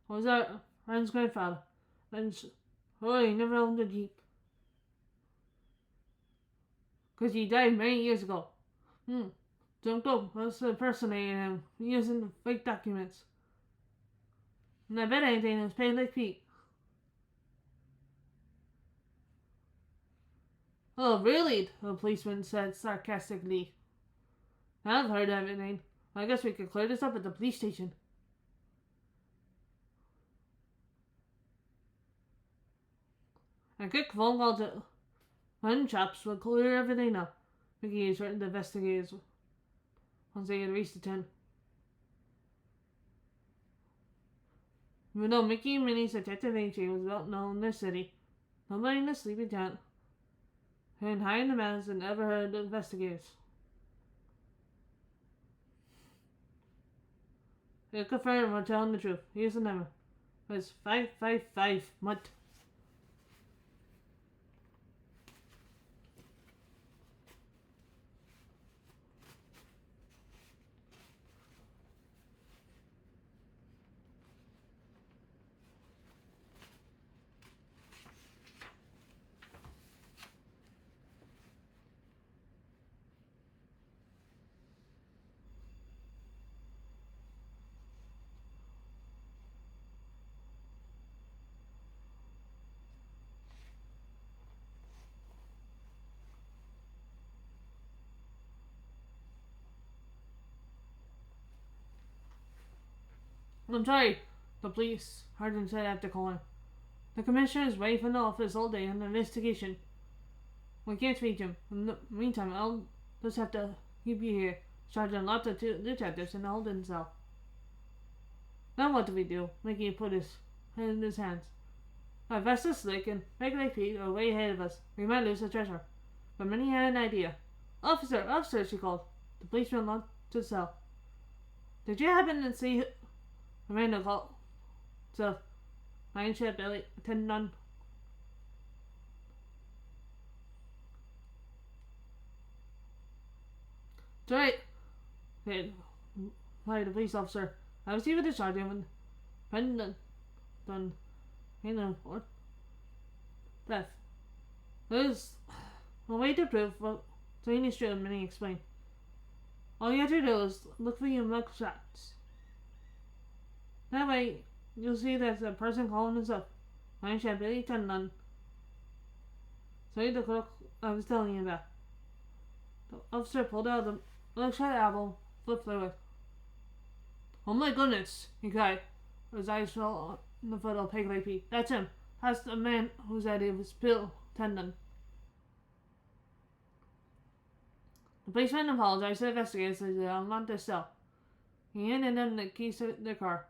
was our friend's grandfather, and he never owned a Jeep. Because he died many years ago. Don't go. Let's impersonate him using fake documents. And I bet anything is paid like Pete. Oh, really? The policeman said sarcastically. I've heard everything. I guess we could clear this up at the police station. A quick phone call to one chaps will clear everything up. Mickey is certain the investigators once they had reached the tent. Even though Mickey and Minnie's detective agency was well known in the city, nobody in the sleepy tent and high in the mountains had ever heard of the investigators. They confirmed we're telling the truth. Here's the number. It's 555 Mutt. I'm sorry, the police, Hardin said after calling. The commissioner is away from the office all day on an investigation. We can't reach him. In the meantime, I'll just have to keep you here, charging lots of detectives in the holding cell. Now what do we do? Mickey put his head in his hands. Our vest is slick and regular feet are way ahead of us. We might lose the treasure. But Minnie had an idea. Officer, she called. The policeman locked the cell. Did you happen to see Amanda called? So, my chef Billy Tinlton. It's alright, said the police officer. I was here with the sergeant when Brendan done or theft. There's a way to prove what Sweeney should have Minnie explained. All you have to do is look for your mug shots. That way, you'll see there's a person calling himself my chef Billy Tinlton. So the clock I was telling you about. The officer pulled out the mugshot album, flipped through it. Oh my goodness, he cried. His eyes fell on the photo of Peg Leg Pete. That's him. That's the man whose idea was Bill Tinlton. The policeman apologized to the investigators as they unlocked their cell. He handed them the keys to their car.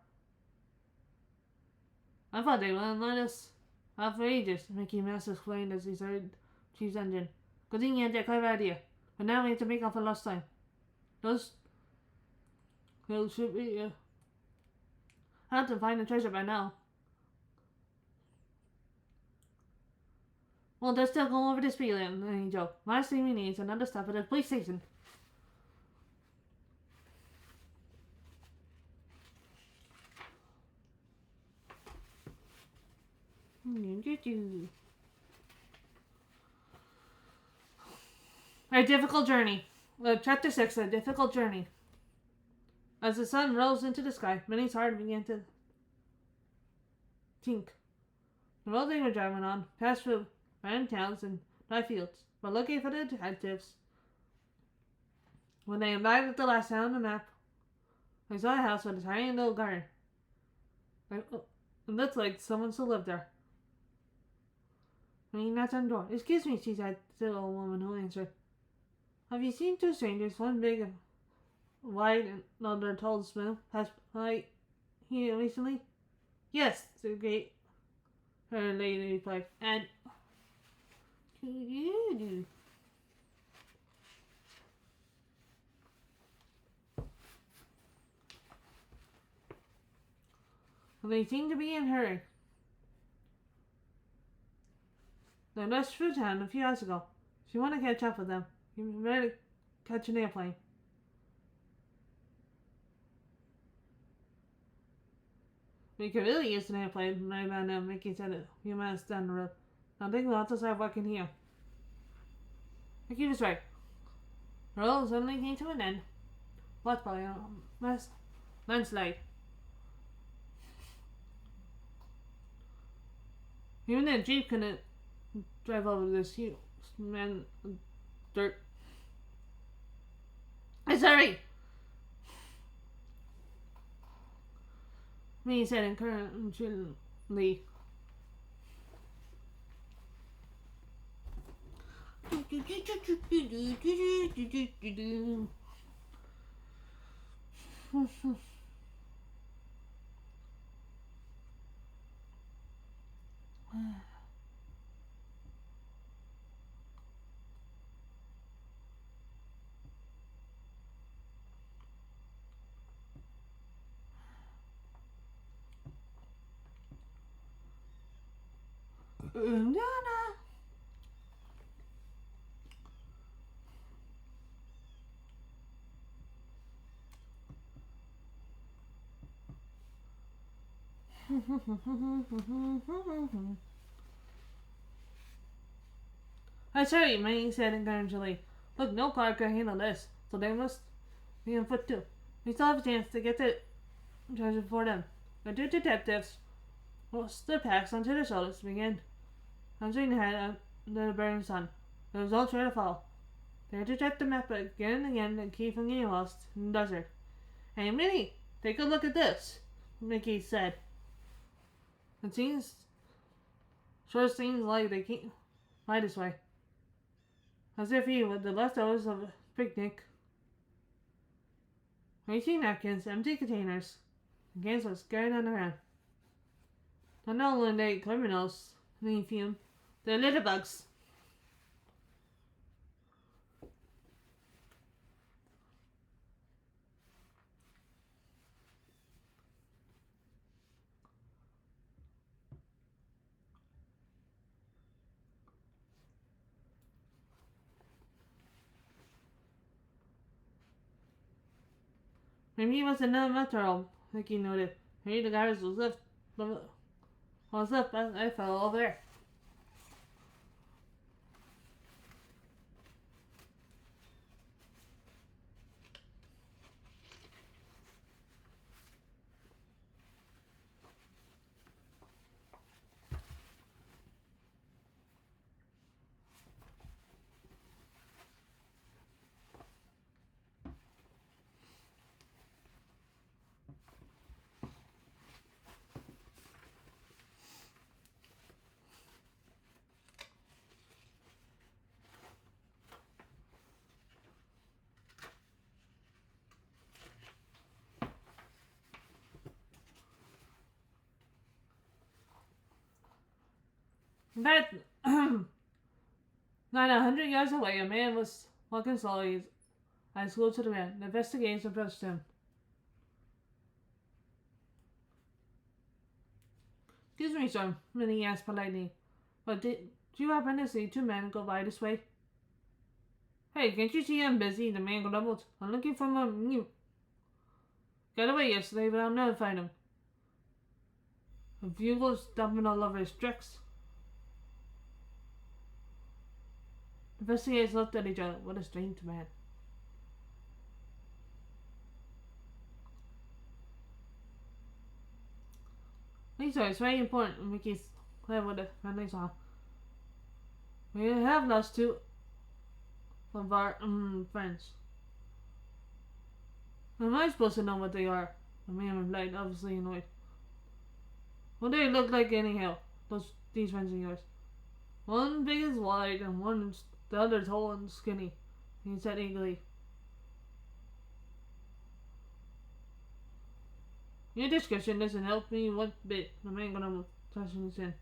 I thought they wouldn't let us out for ages, Mickey Mouse explained as he started the chief's engine. Good thing you had that clever idea. But now we have to make up for lost time. Those should be I have to find the treasure by now. Well, they're still going over this feeling, Angel. Last thing we need is another stop at the police station. A difficult journey. Chapter 6, A Difficult Journey. As the sun rose into the sky, Minnie's heart began to sink. The road they were driving on passed through random towns and dry fields, but looking for the detectives. When they arrived at the last town on the map, they saw a house with a tiny little garden. It looked like someone still lived there. Minnie knocked on the door. "Excuse me," she said to the old woman who answered. "Have you seen two strangers, one big and white and another tall and smooth, pass by here recently?" "Yes," said great her lady replied. "And who you do?" They seem to be in a hurry. They left Fruitown a few hours ago. If you want to catch up with them, you better catch an airplane. We could really use an airplane right about now, Mickey said it a few minutes down the road. I think we'll have to start working here. Mickey was right. The roll suddenly came to an end. Watched by a landslide. Even then, Jeep couldn't drive over this huge dirt. Sorry! Me said encouragingly. I sorry, Manny said encouragingly. Look, no car can handle this, so they must be on foot too. We still have a chance to get the treasure for them. The two detectives lost their packs onto their shoulders to begin hunting ahead under the burning sun. It was all sure to fall. They had to check the map again and again to keep from getting lost in the desert. Hey, Minnie, take a look at this, Mickey said. It seems like they can't fly this way. As if he was the leftovers of a picnic. Racing napkins, empty containers, and cans were scattered on the ground. Not only are they criminals, they fume, they're litterbugs. Maybe it was another metro, Mickey noted. Maybe the guy was left as I fell over there. Not 100 yards away, a man was walking slowly, eyes glued to the ground. The investigators approached him. Excuse me, sir, Minnie asked politely, but did you happen to see two men go by this way? Hey, can't you see I'm busy? The man grumbled. I'm looking for my mute. Got away yesterday, but I'll never find him. The bugles dumping all over his tracks. Investigators looked at each other. What a strange man. Lisa, it's very important. Mickey's clear with a friendly smile. We have lost two of our friends. Am I supposed to know what they are? The man replied, obviously annoyed. What do they look like anyhow? These friends of yours. One big as wide and the other tall and skinny, he said eagerly. Your description doesn't help me one bit, the man got up, touching his chin.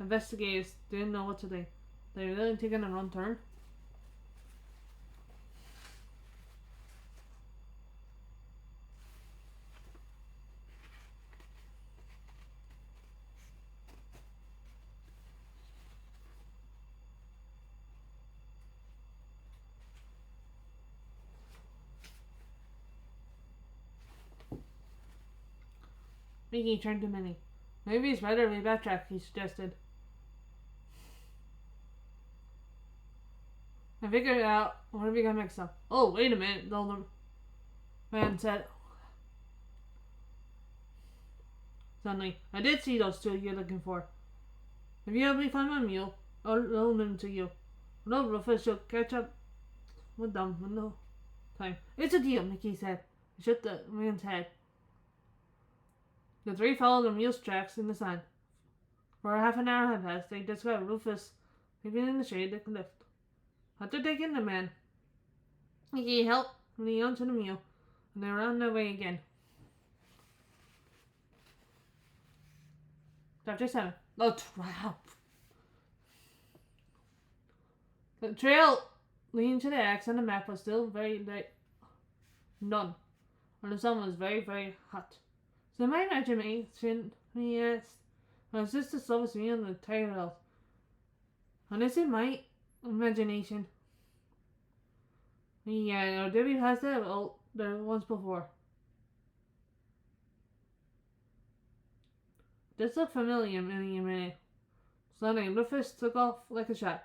Investigators didn't know what to think. They were really taking a wrong turn. Mickey turned to Minnie. Maybe it's better we backtrack, he suggested. I figured it out. What have we got mixed up? Oh, wait a minute, the older man said. Suddenly, I did see those two you're looking for. If you help me find my mule, I'll loan them to you. No, Rufus, you'll catch up with them in no time. It's a deal, Mickey said. He shook the man's head. The three followed the mule's tracks in the sand. For half an hour had passed, they discovered Rufus sleeping in the shade of the cliff. After taking the man, Mickey helped me onto the mule, and they were on their way again. Chapter 7. The Trap. The trail leading to the axe on the map was still very light. None. And the sun was very, very hot. So my imagination, he asked, was this the slowest meal in the entire world? And is it my imagination? Yeah, or did we pass that there once before? This looked familiar in a minute. Suddenly, Rufus took off like a shot.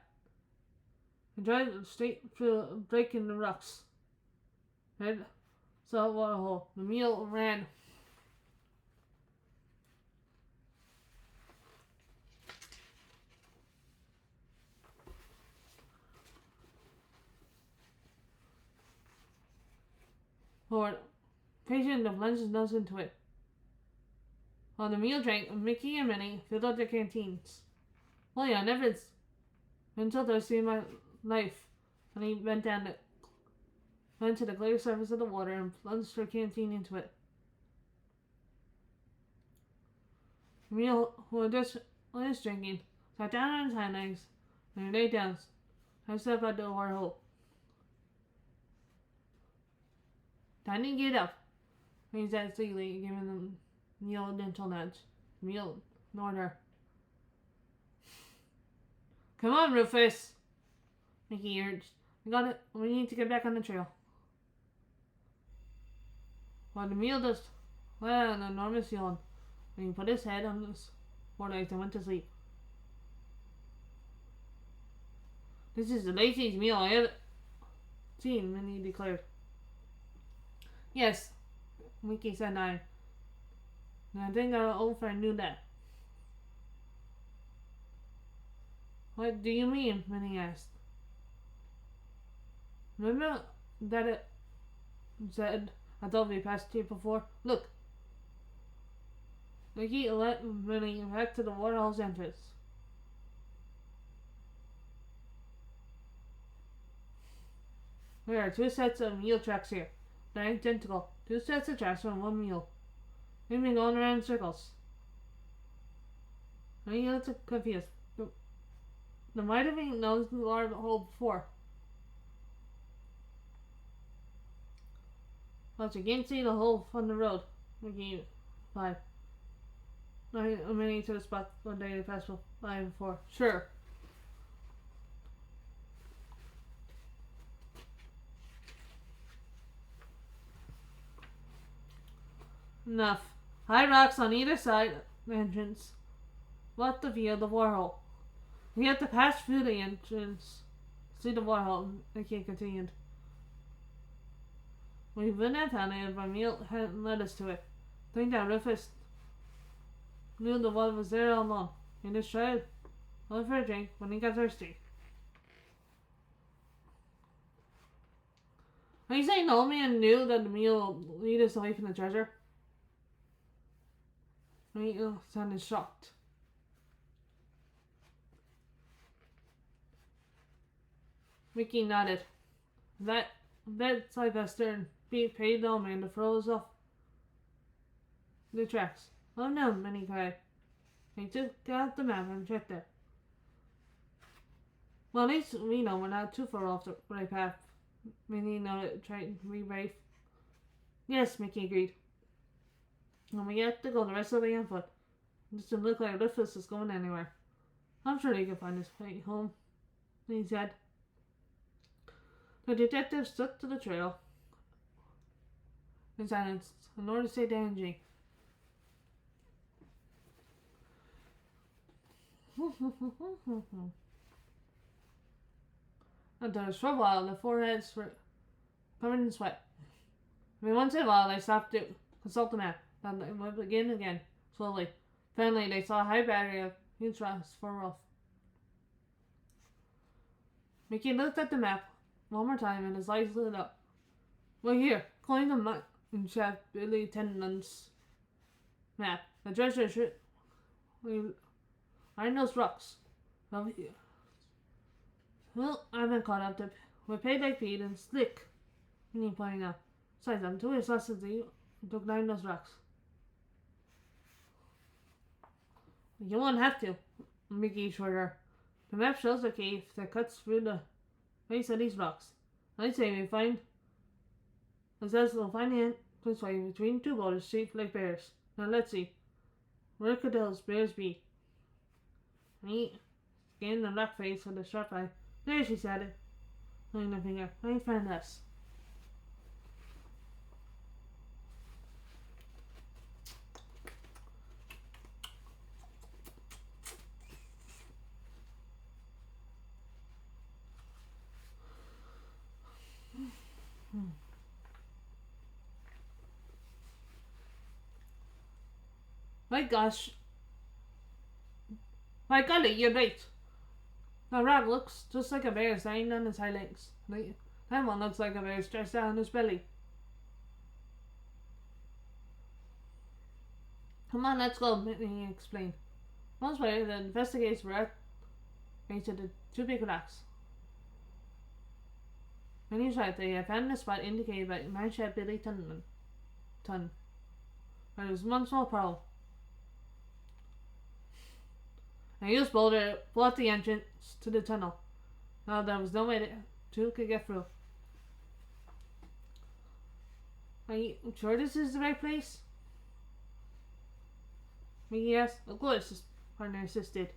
He tried straight through, breaking the rocks. Head saw a water hole. The mule ran. Forward, patient to plunge his nose into it. While the mule drank, Mickey and Minnie filled up their canteens. Well, yeah, never been so thirsty in my life. And he went to the clear surface of the water and plunged her canteen into it. The mule, who had just finished drinking, sat down on his hind legs and he lay down, and stepped out the water hole. Time to get up, he said sleepily, giving the mule a gentle nudge. The mule ignored her. Come on, Rufus, Mickey urged. We got it. We need to get back on the trail. While the mule just let out an enormous yawn, and he put his head on his forelegs and went to sleep. This is the laziest meal I ever seen, Minnie declared. Yes, Mickey said nodding. And I think our old friend knew that. What do you mean? Minnie asked. Remember that it said I thought we passed here before? Look. Mickey led Minnie back to the waterhole's entrance. There are two sets of mule tracks here. They're identical. Two sets of tracks from one mule. We've been going around in circles. Minnie looked confused. There might have been no large hole before. But you can't see the hole from the road. Mickey replied. A minute to the spot one day they passed by before. Sure. Enough. High rocks on either side of the entrance blocked the view of the warhole. We had to pass through the entrance to see the warhole, Mickey continued. We wouldn't have found it if our mule hadn't led us to it. I think that Rufus knew the water was there all along. He just tried to for a drink when he got thirsty. Are you saying the old man knew that the mule would lead us away from the treasure? He sounded shocked. Mickey nodded. That Sylvester and paid the old man to throw us off the tracks. Oh no, Minnie cried. He took out the map and checked it. Well, at least we know we're not too far off the right path. Minnie nodded, trying to be brave. Yes, Mickey agreed. And we have to go the rest of the way on foot. It doesn't look like Rufus is going anywhere. I'm sure he can find his way home, he said. The detective stuck to the trail in silence in order to stay damaging. And there was for a while the foreheads were covered in sweat. I mean, once in a while they stopped to consult the map, and they would begin again, slowly. Finally, they saw a high battery of huge rocks far off. Mickey looked at the map one more time and his eyes lit up. Well, here, according to my Chef Billy Tendon's map, the treasure should find those rocks. Over here. Well, I've been caught up to with Payback Pete and Slick. He pointing out. Besides, I'm too exhausted to climb those rocks. You won't have to, Mickey assured her. The map shows a cave that cuts through the base of these rocks. I'd say we find. It says we'll find the entrance way between two boulders shaped like bears. Now let's see. Where could those bears be? He scanned the rock face with a sharp eye. There, she said it. Pointing a finger. I found us. My gosh. My golly, you're right. The rock looks just like a bear standing on his hind legs. That one looks like a bear stretched out on his belly. Come on, let's go, he explained. Once later, the investigators were at the two big rocks. When he was right, they had found the spot indicated by my chef Billy Tun. There was one small pearl. A huge boulder blocked the entrance to the tunnel. Now there was no way that two could get through. Are you sure this is the right place? Mickey asked. Of course, his partner insisted.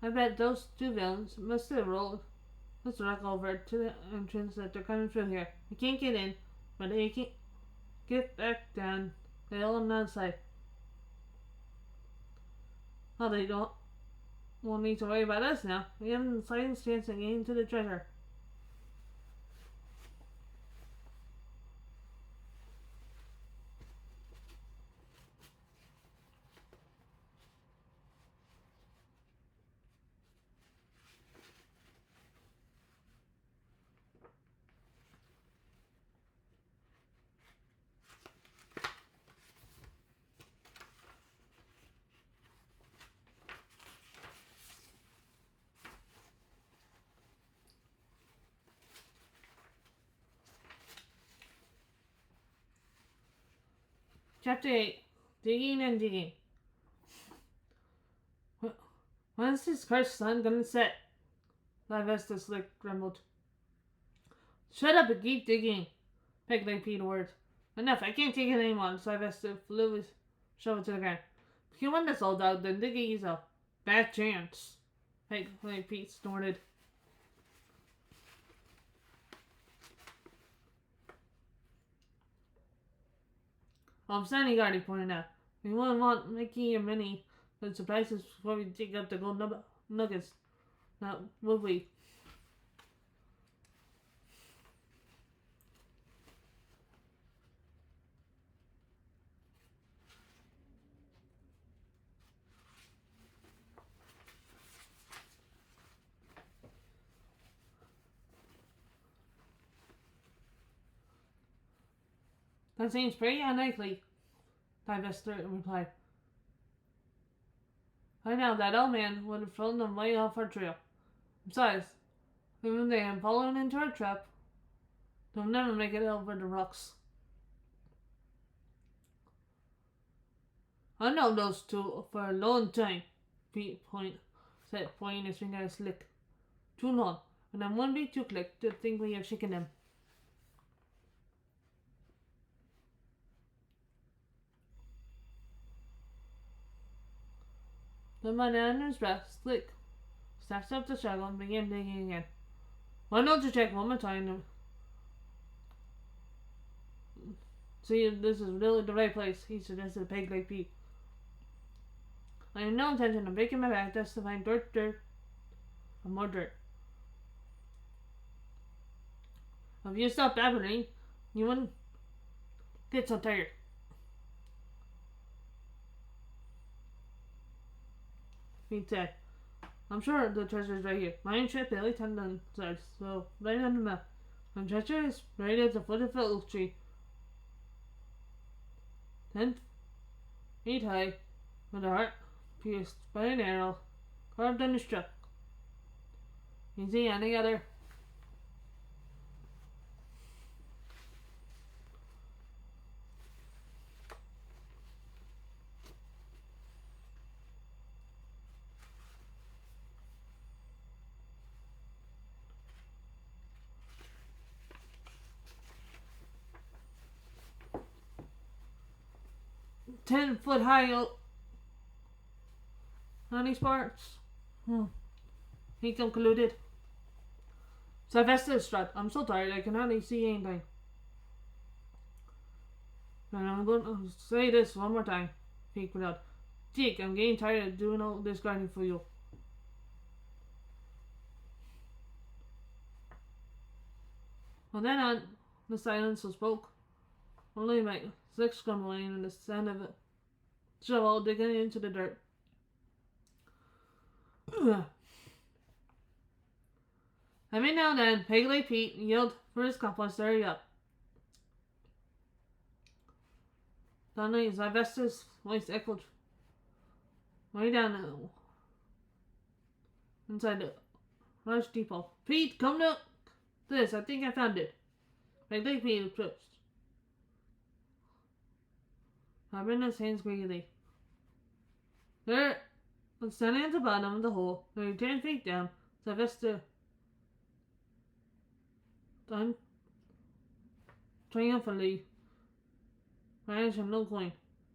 I bet those two villains must have rolled this rock over to the entrance that they're coming through here. You can't get in, but you can get back down the hill on the outside. Oh, they won't need to worry about us now. We have the slightest chance of getting to the treasure. Chapter 8. Digging and Digging. When's this cursed sun gonna set? Sylvester Slick grumbled. Shut up and keep digging, Pegleg Pete ordered. Enough, I can't take it anymore. Sylvester flew his shovel to the ground. If you want this old dog, then dig it yourself. Bad chance, Pegleg Pete snorted. I'm standing guard, he pointed out. We wouldn't want Mickey and Minnie to surprise us before we dig up the gold nuggets. Now, would we? That seems pretty unlikely, Sylvester replied. I know that old man would have thrown them way off our trail. Besides, even if they had fallen into our trap, they'll never make it over the rocks. I know those two for a long time, Pete said, pointing his finger at Slick. Too long, and I won't be too quick to think we have shaken them. The man under his breath, Slick snatched up the shovel and began digging again. Why don't you check one more time to see if this is really the right place, he suggested to Pegleg Pete. I have no intention of breaking my back just to find dirt, and more dirt. If you stop babbling, you wouldn't get so tired. He said, I'm sure the treasure's right here. My ship Billy Tendon said, so right on the map. The treasure is right at the foot of the oak tree. 10 feet high, with a heart pierced by an arrow carved on the trunk. You see any other? Ten-foot high on these parts. He concluded. Sylvester strut. I'm so tired I can hardly see anything. And I'm going to say this one more time. He put out. Jake, I'm getting tired of doing all this gardening for you. From then on, the silence was broke. Only my sticks grumbling and the sound of a shovel digging into the dirt. Every now and then, Peggy Pete yelled for his compost to hurry up. Suddenly, Sylvester's voice echoed way down inside the large depot. Pete, come look! This, I think I found it. Peggy Pete approached. Rubbing his hands greedily. There, standing at the bottom of the hole, nearly 10 feet down, Sylvester done triumphantly vanished from no coin.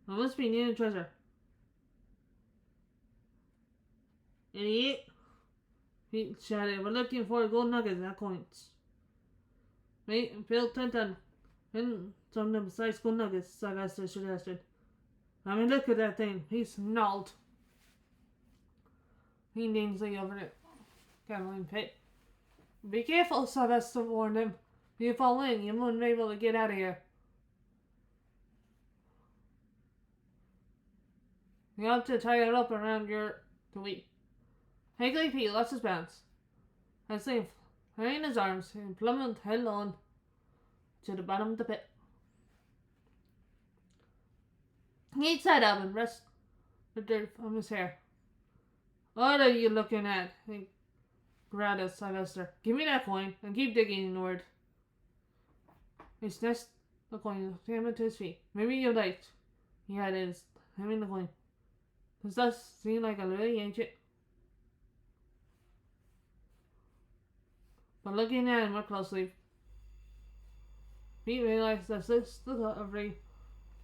I must be near the treasure. Idiot! He shouted. We're looking for gold nuggets, not coins. Mate, Bill Clinton, and something besides gold nuggets, Sylvester suggested. I mean, look at that thing. He snarled. He dangerously over the gambling pit. Be careful, Sylvester warned him. If you fall in, you won't be able to get out of here. You have to tie it up around your tweet. Higgly Pete lost his balance. As he flung his arms and plummeted headlong to the bottom of the pit. He sat up and brushed the dirt from his hair. What are you looking at? He growled at Sylvester. Give me that coin and keep digging inward. He snatched the coin and came to his feet. Maybe you're right. He added, having the coin. This does seem like a really ancient. But looking at it more closely, Pete realized that this discovery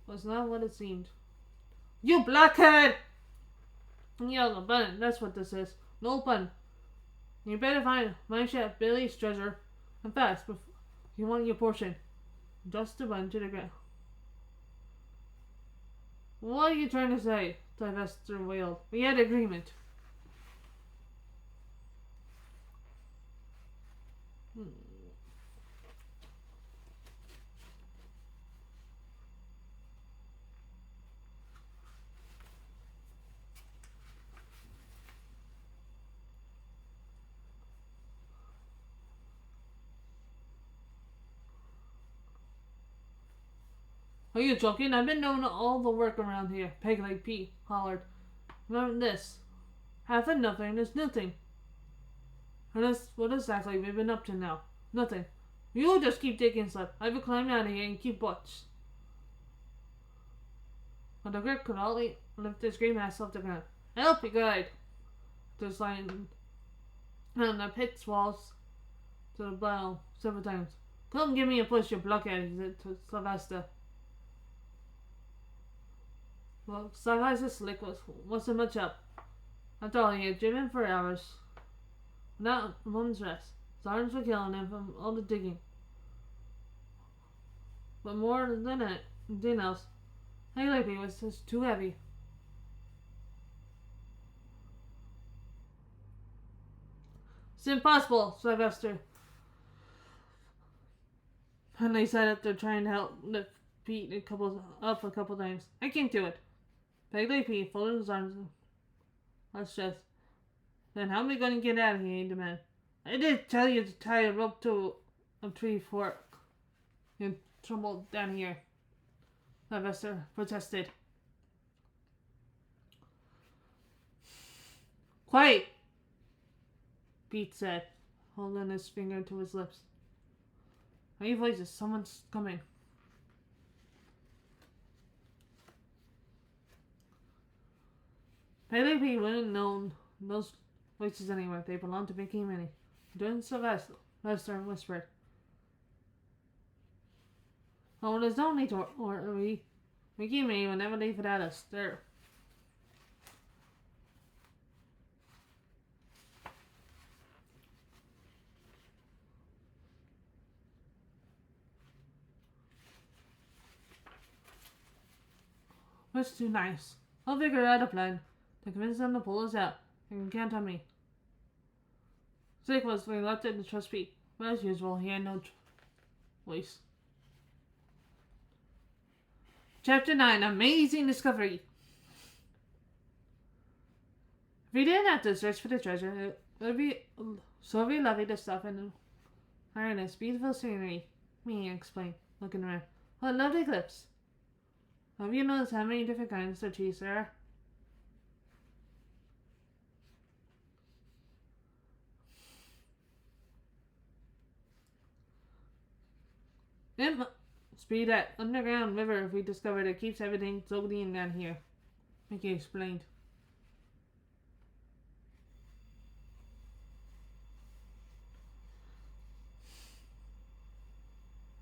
was not what it seemed. You blockhead! He yelled a button. That's what this is. No pun. You better find my chef Billy's treasure and fast if you want your portion. Just a button to the ground. What are you trying to say? Sylvester wailed. We had agreement. Are you joking? I've been doing all the work around here. Peg Leg Pete hollered. Remember this. Half and nothing is nothing. And that's what exactly we've been up to now. Nothing. You just keep taking stuff. I will climb out of here and keep watch. But the grip could only lift his green ass off the ground. Help you, guide. Just lying on the pit's walls to the bottom several times. Come give me a push, you blockhead, he said to Sylvester. Well, Sylvester's slick wasn't much up. After all, he had driven for hours without a moment's rest. His arms were killing him from all the digging. But more than that, anything else, Higgly was just too heavy. It's impossible, Sylvester. And they sat up there trying to help lift Pete up a couple times. I can't do it. Pegleg Pete folded his arms. Let's just. Then how am I going to get out of here? He demanded. I did tell you to tie a rope to a tree fork. You tumbled down here. Sylvester protested. Quiet, Pete said, holding his finger to his lips. Any voices? Someone's coming. Pegleg Pete wouldn't have known those voices anywhere. They belonged to Mickey and Minnie. Doing Sylvester whispered. Oh, there's no need to worry. Mickey and Minnie will never leave without us. There. That's too nice. I'll figure out a plan to convince them to pull us out. They can count on me. Sick was reluctant to trust Pete, but as usual, he had no choice. Chapter 9, Amazing Discovery. If we didn't have to search for the treasure, it would be so very lovely to stop and admire this beautiful scenery. Me explained, looking around. What lovely cliffs. Have you noticed how many different kinds of trees there are? It must be that underground river we discovered that keeps everything so clean down here, Mickey explained.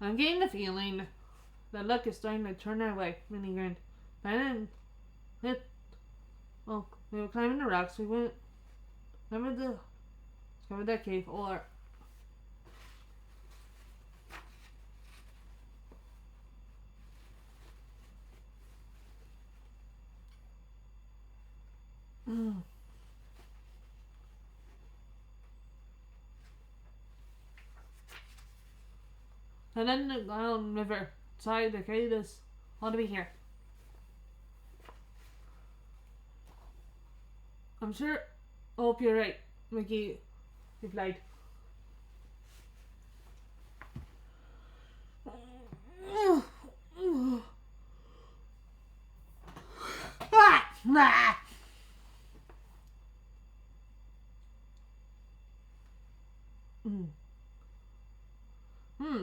I'm getting the feeling that luck is starting to turn our way, Minnie grinned. Well, we were climbing the rocks, we went discovered that cave, or and then the Island River. Sorry, the cave is ought to be here. I'm sure. I hope you're right, Mickey replied.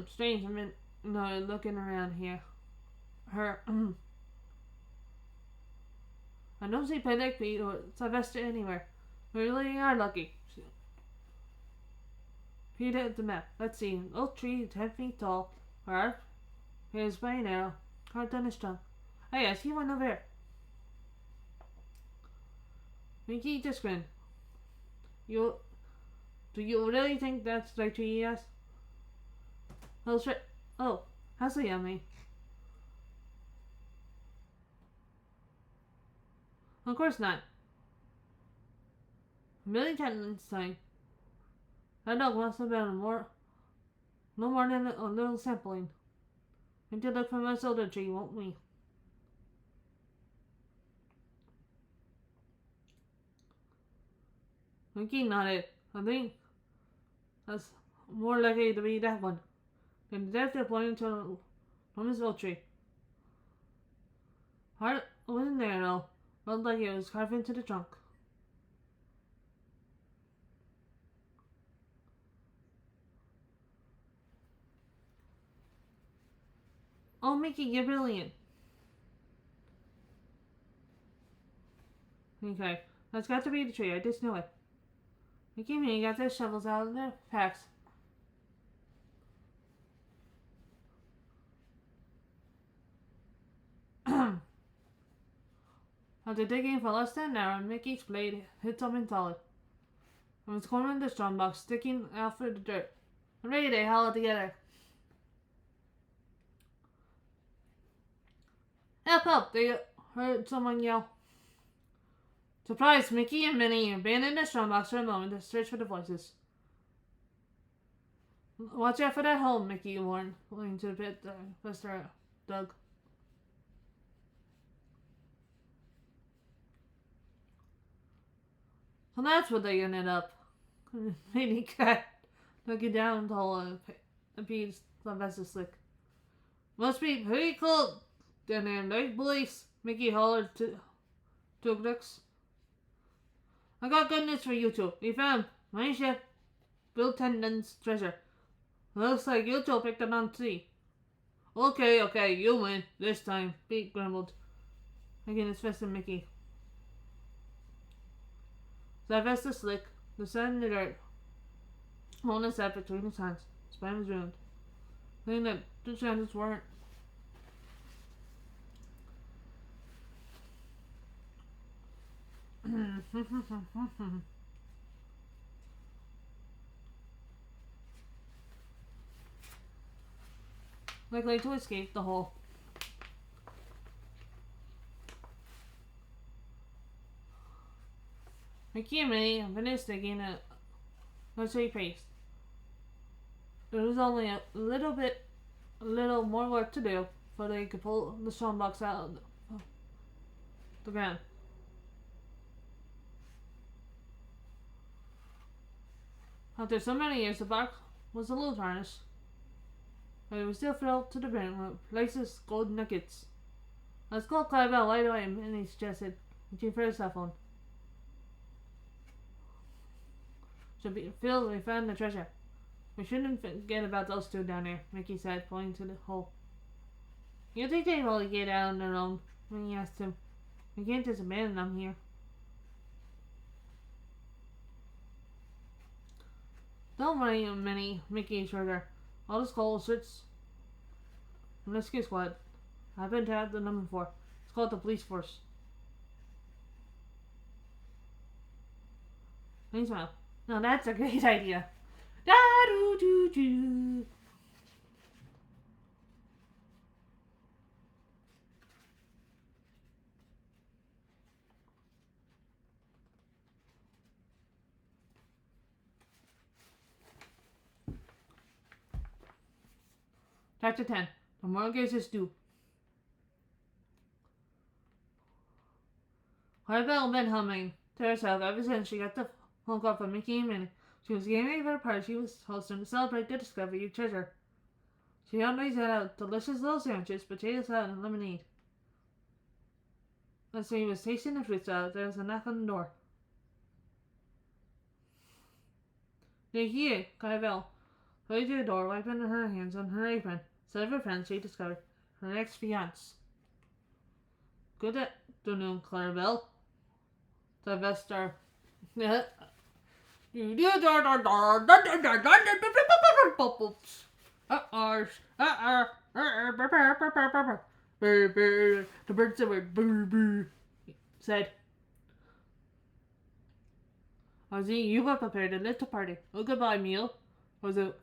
Strange. No, looking around here. I don't see Pegleg Pete or Sylvester anywhere. We really are lucky. Pete at the map. Let's see. An oak tree 10 feet tall. Alright. Here's my arrow. Carved on his trunk. Hey, I see one over here. Mickey just grinned. Do you really think that's the tree he asked? Oh, how so yummy. Of course not. Billy Chattenstein. That dog must have been no more than a little sampling. We need to look for my soda tree, won't we? Mickey nodded. I think that's more likely to be that one. The detective pointed to a woman's oak tree. Heart wasn't there though. Looked like it was carved into the trunk. Oh, Mickey, you're brilliant. Okay, that's got to be the tree. I just knew it. Mickey and me got their shovels out of their packs. After digging for less than an hour, Mickey's blade hit something solid. It was cornered in the strong box, sticking out through the dirt. Hooray, they held it together. Help, help! They heard someone yell. Surprised, Mickey and Minnie abandoned the strong box for a moment to search for the voices. Watch out for that hole, Mickey warned, pointing to the pit Mr. Doug. So that's what they ended up. Lady Cat looking down the hole and appeased Sylvester Slick. Must be pretty cold down there, right, boys? Mickey hollered to Duglix. I got good news for you two. We found my ship, Bill Tendon's treasure. Looks like you two picked it on sea. Okay, you win this time, Pete grumbled, making his fist at Mickey. Sylvester Slick, the sun in the dirt, holding his head between his hands. His spine was ruined. Thinking that the chances weren't. Likely to escape the hole. Mickey and Minnie finished digging a nursery paste. There was only a little more work to do before they could pull the stone box out of the ground. After so many years, the box was a little tarnished, but it was still filled to the brim with priceless gold nuggets. Let's call Clive right away, Minnie suggested, reaching for his cell phone. Should be Phil, we found the treasure. We shouldn't forget about those two down there, Mickey said, pointing to the hole. You think they'd all get out on their own? Minnie asked him. We can't just abandon them here. Don't worry, Minnie, Mickey assured her. I'll just call Switch Rescue Squad. I've been tapped the number before. It's called the police force. Minnie smiled. Now that's a great idea. Da-doo-doo-doo. Chapter 10. The mortgage is due. Clarabelle had been humming to herself ever since she got the phone call from Mickey and Minnie. She was getting ready for the party she was hosting to celebrate the discovery of treasure. She always had out delicious little sandwiches, potato salad, and lemonade. As she was tasting the fruit salad, there was a knock on the door. They're here, Clarabelle hurried to the door, wiping her hands on her apron. Instead of her friend, she discovered her ex-fiance. Good afternoon, Clarabelle. Sylvester. The birds that said, Ozzy, you were prepared a little party. A goodbye meal was a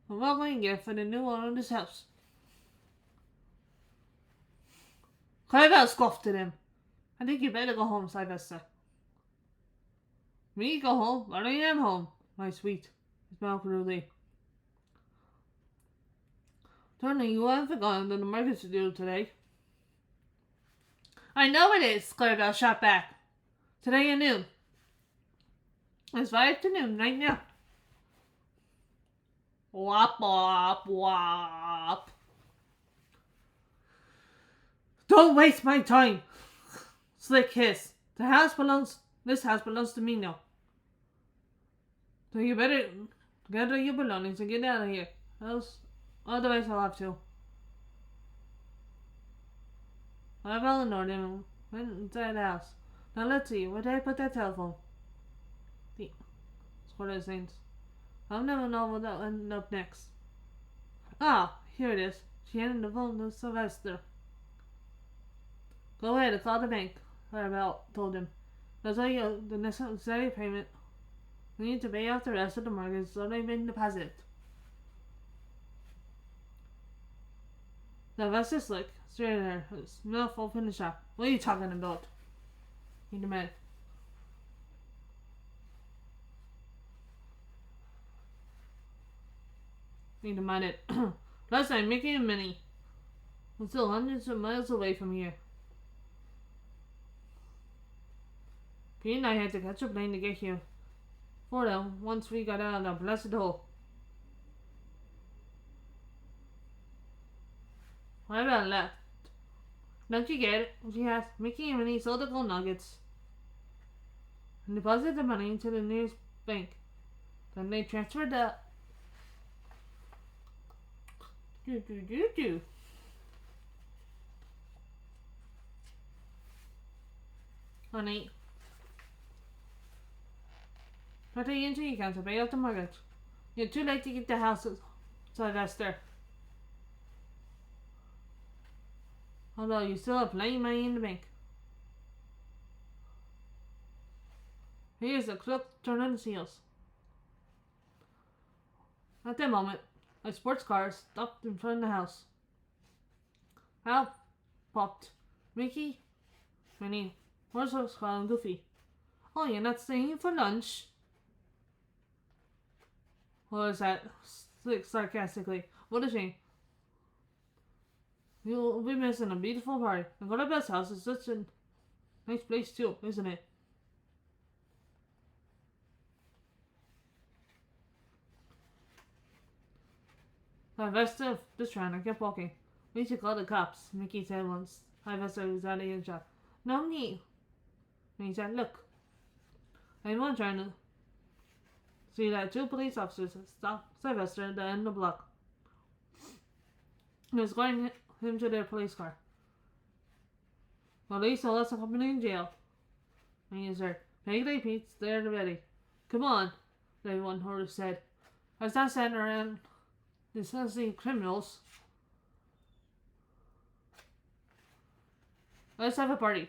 welcoming gift for the new owner of this house. Clarabelle scoffed at him. I think you better go home, Sylvester. Me go home? But I am home, my sweet. He smiled cruelly. Certainly, you haven't forgotten that the market's due today. I know it is, Clarabelle shot back. Today at noon. It's 5 to noon right now. Wop, wop, wop. Don't waste my time, Slick hissed. This house belongs to me now. So you better gather your belongings and get out of here. Otherwise I'll have to. Clarabelle ignored him and went inside the house. Now let's see, where did I put that telephone? What are the things? I'll never know what that'll end up next. Ah, here it is. She handed the phone to Sylvester. Go ahead and call the bank, Clarabelle told him. They'll tell you the necessary payment. We need to pay off the rest of the mortgage so they've been deposited. Sylvester Slick stared at her, his mouth open and shut. What are you talking about? He demanded. he demanded. Last time, Mickey and Minnie were still hundreds of miles away from here. Pete and I had to catch a plane to get here. For them, once we got out of the blessed hole. Why about left? Don't you get it? She asked. Mickey and Minnie sold the gold nuggets and deposited the money into the nearest bank. Then they transferred the Honey, put it into your account to pay off the mortgage. You're too late to get the house, Sylvester. Although you still have plenty of money in the bank. Here's the clock turning the seals. At that moment, a sports car stopped in front of the house. Out popped Mickey, Minnie, Marshall, Squall, and Goofy. Oh, you're not staying for lunch? What was that? Sarcastically. What a shame. You'll be missing a beautiful party. And go to Beth's house is such a nice place too, isn't it? Sylvester just trying to keep walking. We should call the cops, Mickey said once Sylvester was out of earshot. No need. And he said, look. I'm not trying to see that 2 police officers stopped Sylvester at the end of the block. He was going him to their police car. Police told us to put him in jail. And he said, Peggy Pete's there already. Come on, the one horse said. I was not standing around discussing criminals. Let's have a party.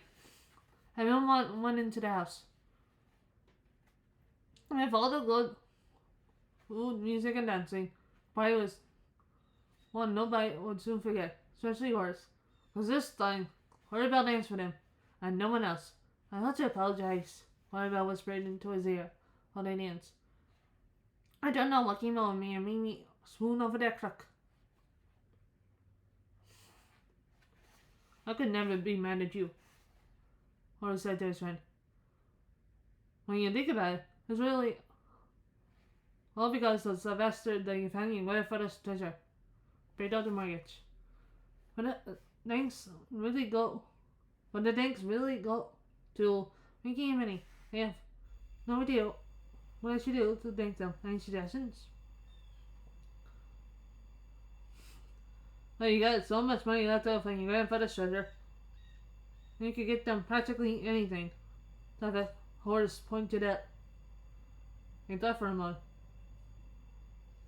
Everyone went into the house. With all the good food, music, and dancing, party was one nobody would soon forget, especially yours. Because this time, Clarabelle danced with him, and no one else. I want to apologize, Clarabelle whispered into his ear while they danced. I don't know what came over me and made me swoon over that crook. I could never be mad at you, Horace said to his friend. When you think about it, it's really all because of Sylvester the companion got for us treasure. Paid out the mortgage. But the thanks really go to Mickey and Minnie. I have no idea what I should do to thank them. Any suggestions? Well, you got so much money left over from your grandfather's treasure. You could get them practically anything. So the horse pointed at. He thought for a moment.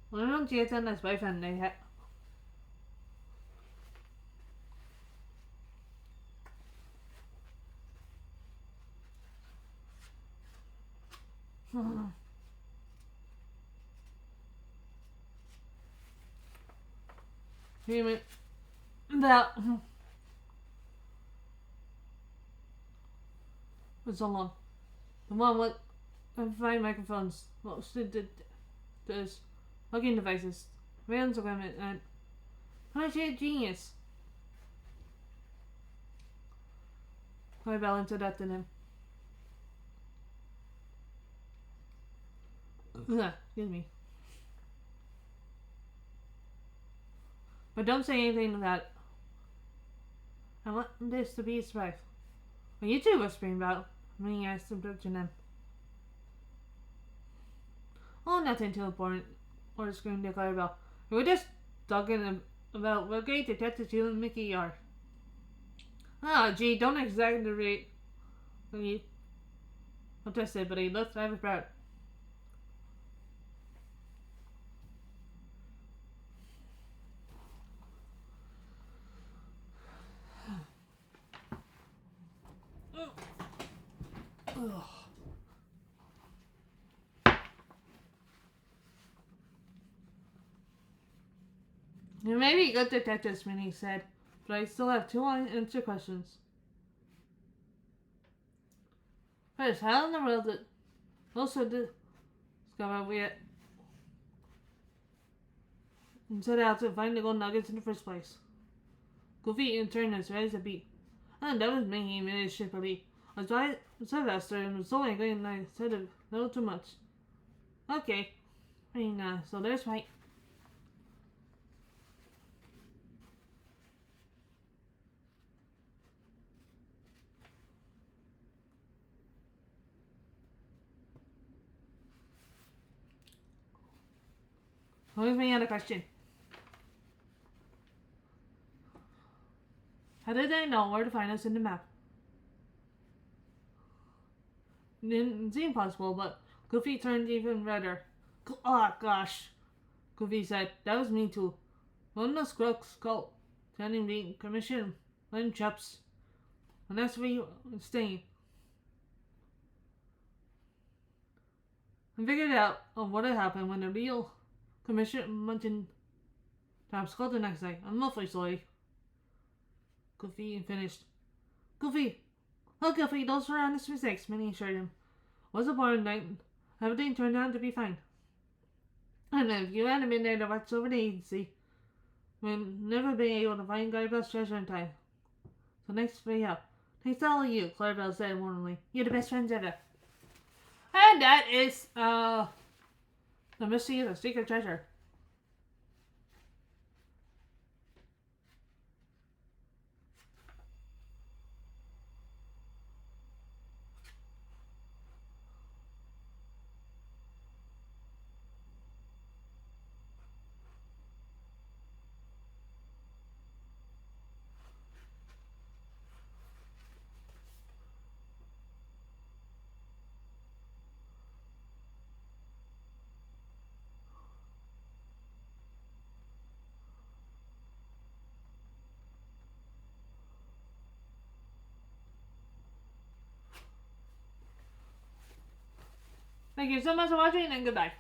Why don't you get a nice boyfriend they had? He meant that was so long. The one with 5 microphones, mostly does plug-in devices, random equipment, and project genius. Clarabelle interrupted him. Excuse me. But don't say anything about it. I want this to be a surprise. What are you two whispering about? Minnie asked, approaching them. Oh, nothing too important, or screamed Clarabelle. We were just talking about what great detectives you and Mickey are. Ah, gee, don't exaggerate. He protested, but he looked rather proud. You may be good detectives, Minnie said, but I still have 2 unanswered questions. First, how in the world did also discover and set out to find the gold nuggets in the first place. Goofy turned as red as a beet. And that was me, he admitted shippily. I said faster and was so angry and I said a little too much. Okay. So there's Mike. Here's my other question. How did they know where to find us in the map? It didn't seem possible, but Goofy turned even redder. Oh gosh, Goofy said. That was me too. One of the Scrooks cult, telling the commission, when chops. And that's where you staying. I figured out what had happened when the real commission mentioned Tom's called the next night. I'm awfully sorry. Goofy finished. Goofy! Oh, Goofy, those were honest mistakes, Minnie assured him. Was a boring night. Everything turned out to be fine. And if you hadn't been there to watch over the agency, we'd never been able to find Clarabelle's treasure in time. So next for you. Thanks to all of you, Clarabelle said warmly. You're the best friends ever. And that is, the mystery of the secret treasure. Thank you so much for watching and goodbye.